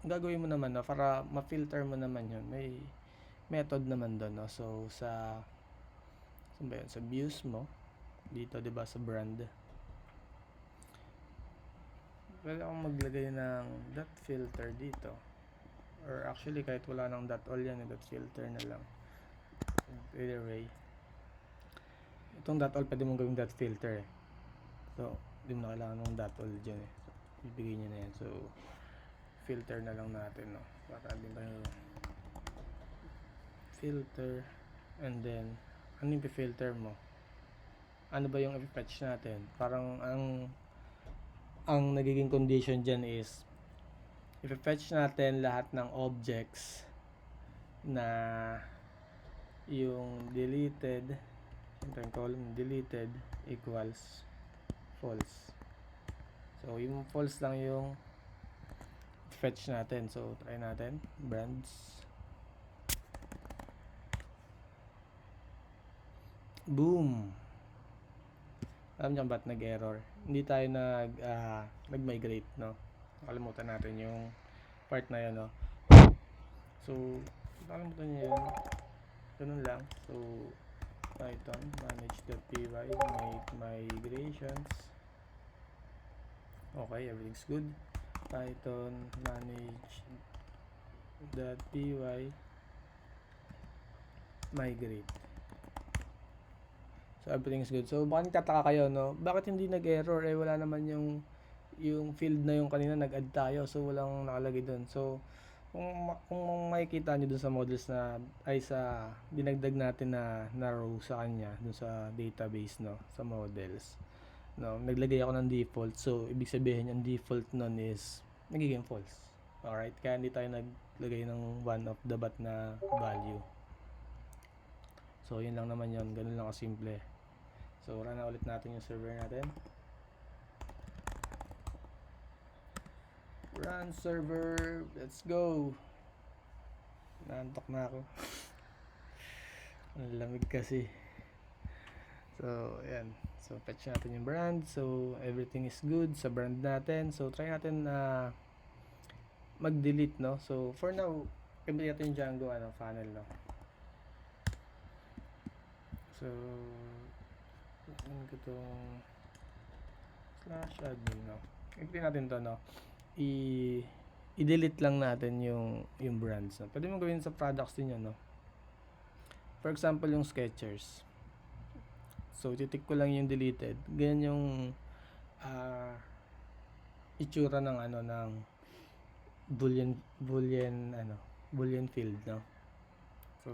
gagawin mo naman, no, para ma-filter mo naman yun, may method naman doon, no? So sa views mo dito, 'di ba, sa brand, pwede akong maglagay ng dot filter dito, or actually kahit wala nang dot all yan, dot filter na lang. Either way, itong dot all pwede mong gawing dot filter, so hindi mo na kailangan ng dot all dyan, so ibigay nyo na yan. So filter na lang natin, no, para din tayo filter, and then ano yung filter mo, ano ba yung i-fetch natin. Parang ang nagiging condition dyan is i-fetch natin lahat ng objects na yung deleted, siyempre yung column deleted equals false. So yung false lang yung fetch natin. So try natin, brands, boom. Alam niyo ba't nag-error? Hindi tayo nag-migrate, no? Nakalimutan natin yung part na yun, no? So nakalimutan niyo yun, ganun lang. So Python manage.py, make migrations. Okay, everything's good. Python manage.py migrate. So everything's good. So baka nagtataka kayo, no? Bakit hindi nag-error? Wala naman yung field na yung kanina nag-add tayo. So walang nakalagay doon. So kung makikita niyo dun sa models na ay sa dinagdag natin na row sa kanya dun sa database, no, sa models, no, naglagay ako ng default. So ibig sabihin yung default nun is nagiging false. Alright, kaya hindi tayo naglagay ng one of the bat na value. So yun lang naman yun, ganun lang kasimple. So run na ulit natin yung server natin. Run server, let's go. Naantok na ako. Ang lamig kasi. So ayan, so fetch natin yung brand. So everything is good sa brand natin. So try natin na mag-delete, no. So for now, gamit natin yung Django funnel, no. So ito itong /admin, no. I-clean natin to, no. I-delete lang natin yung brands, no. Pwede mo gawin sa products din yan, no. For example, yung Skechers. So titik ko lang yung deleted. Ganyan yung itsura ng ng boolean field, no. So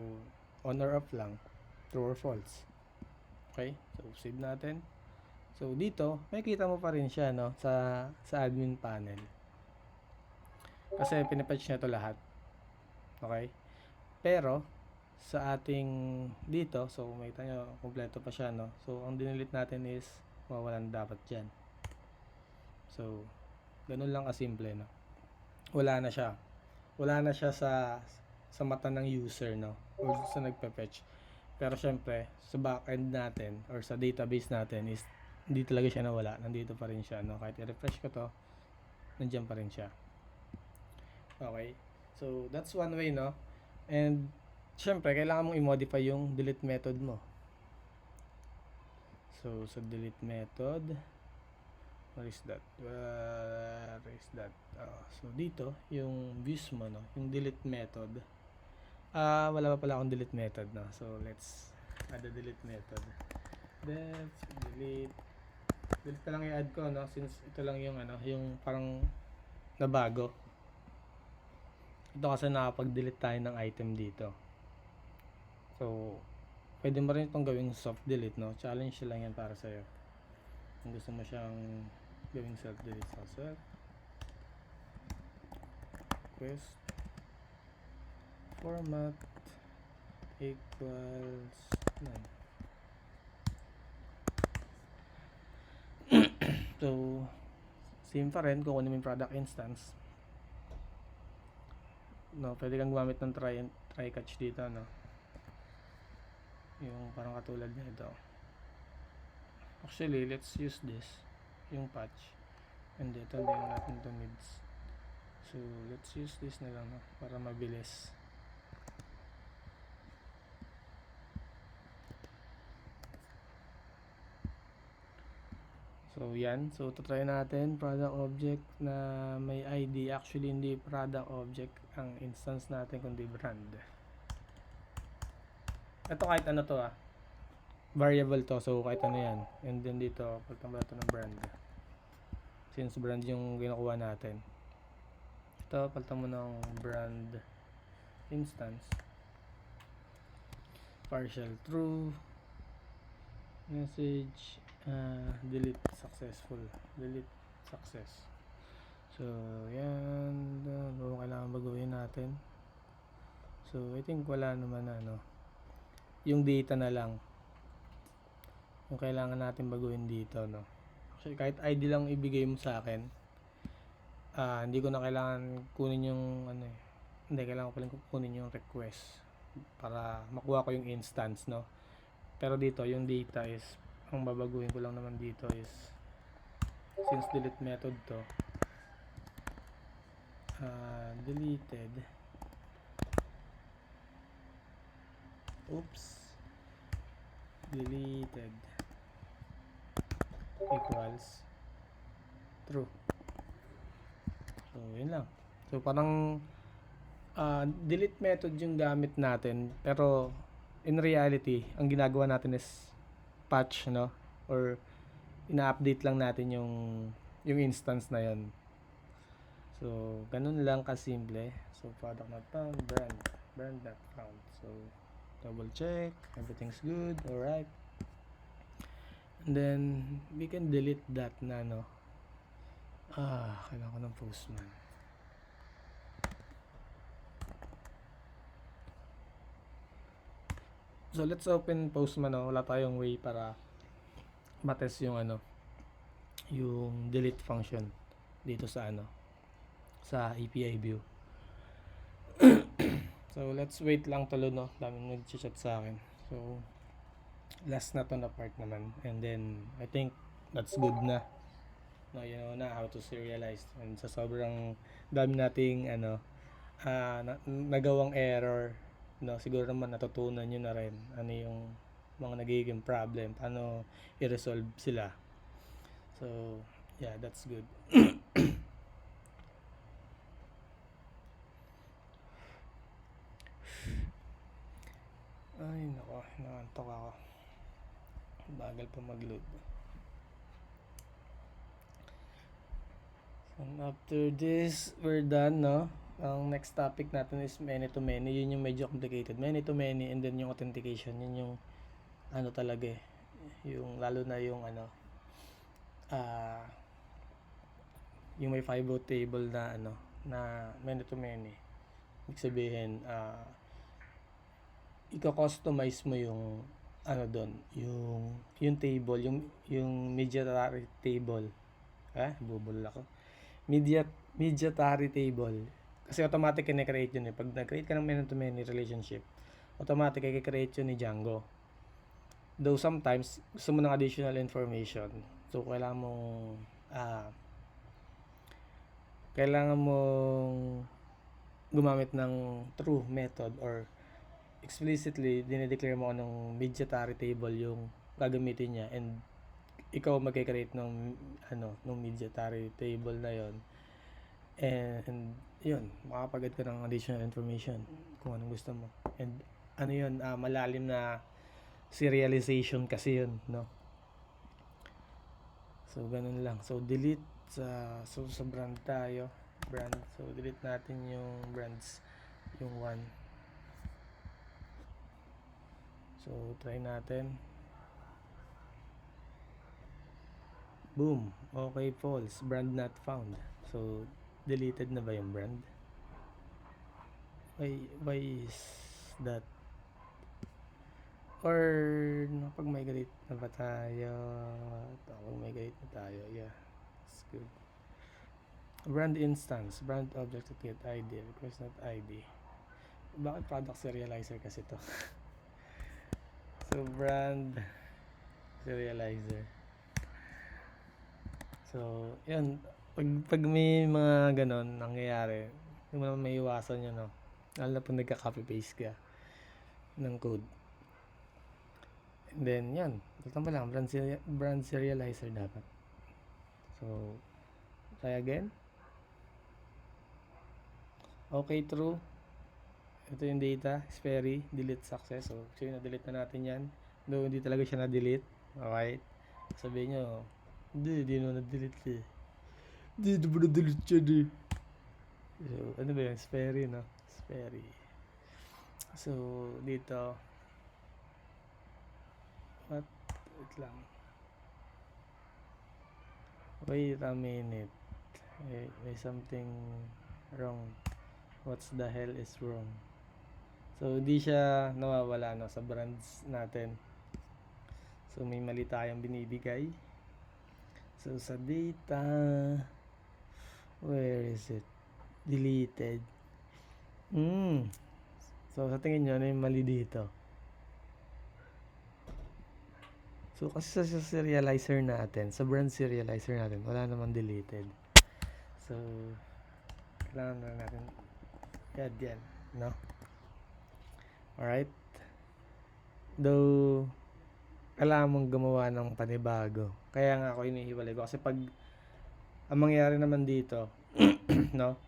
on or off lang, true or false. Okay, so save natin. So dito makikita mo pa rin siya, no, sa admin panel kasi pinapatch niya to lahat. Okay, pero sa ating dito, so makita nyo kompleto pa siya, no. So ang dinelete natin is mawalan dapat dyan. So ganun lang kasimple, no. Wala na siya sa mata ng user, no, or sa nagpe-fetch. Pero syempre sa backend natin or sa database natin is hindi talaga siya nawala, nandito pa rin siya, no. Kahit i-refresh ko to, nandiyan pa rin siya. Okay, so that's one way, no. And syempre kailangan mong i-modify yung delete method mo. So sa delete method, where is that? So dito yung views mo, no, yung delete method. Wala pa pala akong delete method, no. So let's add a delete method. Let's delete pa lang i-add ko, no, since ito lang yung yung parang nabago. Ito kasi nakapag-delete tayo ng item dito. So pwede mo rin itong gawing soft delete, no. Challenge lang yan para sa'yo kung gusto mo siyang gawing self delete. So self request format equals none. So same pa rin, kukunin mo yung product instance, no. Pwede kang gumamit ng try catch dito, no, yung parang katulad nito. Actually let's use this, yung patch, and dito hindi natin to needs. So let's use this na lang, no, para mabilis. So yan, so try natin product object na may ID. Actually hindi product object ang instance natin kundi brand. Ito kahit ano to, variable to, so kahit ano yan. And then dito palitan mo ito ng brand, since brand yung ginakuha natin. Ito palitan mo ng brand instance, partial true, Message, delete successful. Delete success. So, yan. Ano kailangan baguhin natin? So, I think wala naman yung data na lang. Yung kailangan natin baguhin dito, no? Actually, kahit ID lang ibigay mo sa akin, hindi ko na kailangan kunin yung hindi, kailangan ko palang kunin yung request para makuha ko yung instance, no? Pero dito, yung data is, ang babaguhin ko lang naman dito is, since delete method to, deleted, deleted equals true. So, yun lang. So, parang delete method yung gamit natin, pero in reality, ang ginagawa natin is patch, no? Or ina-update lang natin yung instance na yun. So, ganun lang kasimple. So, product not found, brand not found. So, double check, everything's good, alright. And then, we can delete that na, no? Kailangan ko ng Postman. So, let's open Postman, no? Wala tayong way para matest yung yung delete function dito sa sa API view. So, let's wait lang tuloy, no? Daming nag-chat sa akin. So, last na to na part naman. And then, I think that's good na. No, you know na how to serialize. And sa sobrang dami nating nagawang error, no, siguro naman natutunan nyo na rin ano yung mga nagiging problem, paano i-resolve sila. So, yeah, that's good. Ay, nako, nakantok ako. Bagal pa mag-load. And after this, we're done, no? Ang next topic natin is many-to-many. Yun yung medyo complicated. Many-to-many, and then yung authentication. Yun yung talaga eh. Yung lalo na yung yung may 5-row table na na many-to-many. Ibig sabihin, i-customize mo yung doon, yung table, yung mediatary table. Bubul ako. Mediatary table. Kasi automatic i-create yun eh. Pag nag-create ka ng many-to-many relationship, automatic i-create yun ni Django. Though sometimes, gusto mo ng additional information. So, kailangan mong gumamit ng true method or explicitly dinedeclare mo anong mediatary table yung gagamitin niya, and ikaw magkikreate ng mediatary table na yon, and yun, makapagad ka ng additional information kung anong gusto mo. And malalim na serialization kasi yun, no? So, ganun lang. So, delete sa brand tayo. So, delete natin yung brands, yung 1. So, try natin. Boom. Okay, false. Brand not found. So, deleted na ba yung brand? Why is that? Or nakapag-migrate na ba tayo? Nakapag-migrate na tayo. Yeah, that's good. Brand instance. Brand object to get ID. Request not ID. Bakit product serializer kasi to? So, brand serializer. So, yun. Pag may mga ganon nangyayari, hindi mo naman may iwasan yun, no? Lalo na pag nagka-copy-paste ka ng code. And then, yan. Ito pa lang. Brand serializer dapat. So, try again. Okay, true. Ito yung data. Sperry. Delete success. So, na-delete na natin yan. Though, hindi talaga siya na-delete. Okay. Sabihin nyo, hindi na na-delete eh. Hindi mo na-delete yan eh. So, ano ba yun? Sperry, no? Sperry. So, dito. What? Wait lang. Wait a minute. May something wrong. What's the hell is wrong? So, di siya nawawala no, sa brands natin. So, may mali tayong binibigay. So, sa data, where is it? Deleted. So, sa tingin nyo, ano yung mali dito? So, kasi sa serializer natin, sa brand serializer natin, wala namang deleted. So, kailangan na natin i-add yan, no? Alright? Though, kailangan mong gumawa ng panibago. Kaya nga ako inihiwalay ko. Kasi pag, ang mangyayari naman dito, no?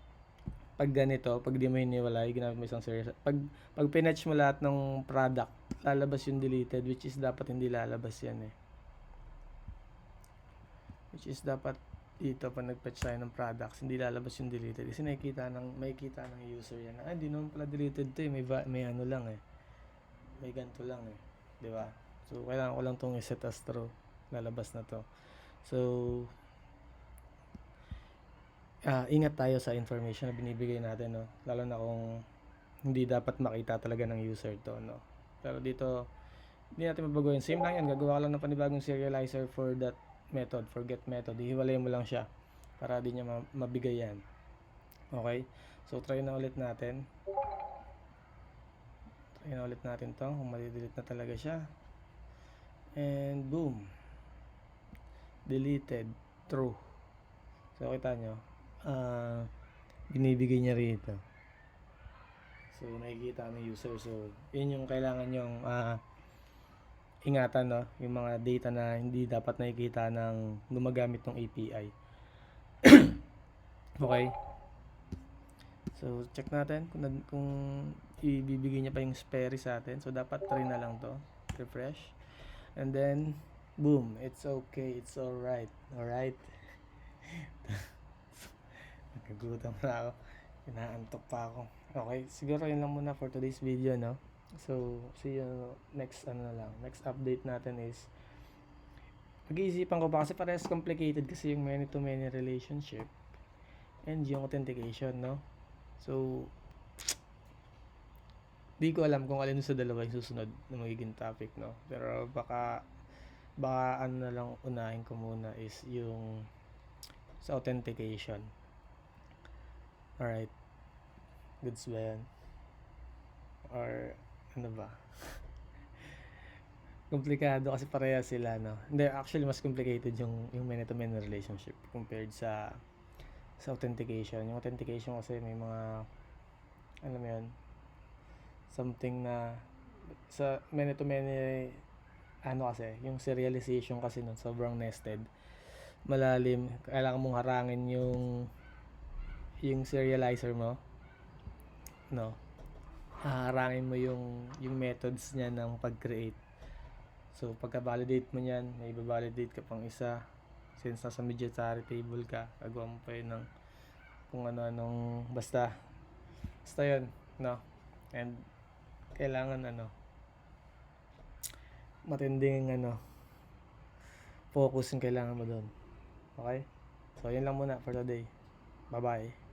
Pag ganito, pag di mo hiniwalay, ginamit mo isang series. Pag pinatch mo lahat ng product, lalabas yung deleted, which is dapat hindi lalabas yan eh. Which is dapat dito, pag nag-patch tayo ng products, hindi lalabas yung deleted. Kasi may kita ng user yan. Hindi naman pala deleted to eh. May ano lang eh. May ganito lang eh. Diba? So, kailangan ko lang itong iset as true. Lalabas na to. So, ingat tayo sa information na binibigay natin, no? Lalo na kung hindi dapat makita talaga ng user to, no? Pero dito, hindi natin mabaguhin. Same lang yan. Gagawa ka lang ng panibagong serializer for that method, for get method. Ihiwalay mo lang siya para di niya mabigay yan. Okay? So, try na ulit natin. Try na ulit natin to. Kung mali-delete na talaga siya. And boom. Deleted. True. So, kita nyo. Binibigay niya rito. So, nakikita ng user. So, yun yung kailangan yung ingatan, no? Yung mga data na hindi dapat nakikita ng gumagamit ng API. Okay? So, check natin kung ibibigay niya pa yung spare sa atin. So, dapat try na lang to. Refresh. And then, boom. It's okay. It's alright. Alright? Nagkagutom na ako. Inaantok pa ako. Okay, siguro yun lang muna for today's video, no? So, see you next next update natin is pag-iisipan ko pa kasi parehas complicated kasi yung many-to-many relationship and yung authentication, no? So, di ko alam kung alin sa dalawa yung susunod na magiging topic, no? Pero baka ano na lang unahin ko muna is yung sa authentication. Alright. Goods ba yan? Or ano ba? Komplikado kasi pareha sila, no? Hindi, actually mas complicated yung many-to-many relationship compared sa authentication. Yung authentication kasi may mga alam mo yun, something na sa many-to-many kasi, yung serialization kasi nun sobrang nested, malalim, kailangan mong harangin yung serializer mo, no? Harangin mo yung methods niya ng pag-create. So, pagka-validate mo niyan, may i-validate ka pang isa. Since nasa mediatory table ka, gagawa mo pa yun ng kung ano-anong, basta yun, no? And, kailangan matinding focus yung kailangan mo doon. Okay? So, yun lang muna for today. Bye-bye.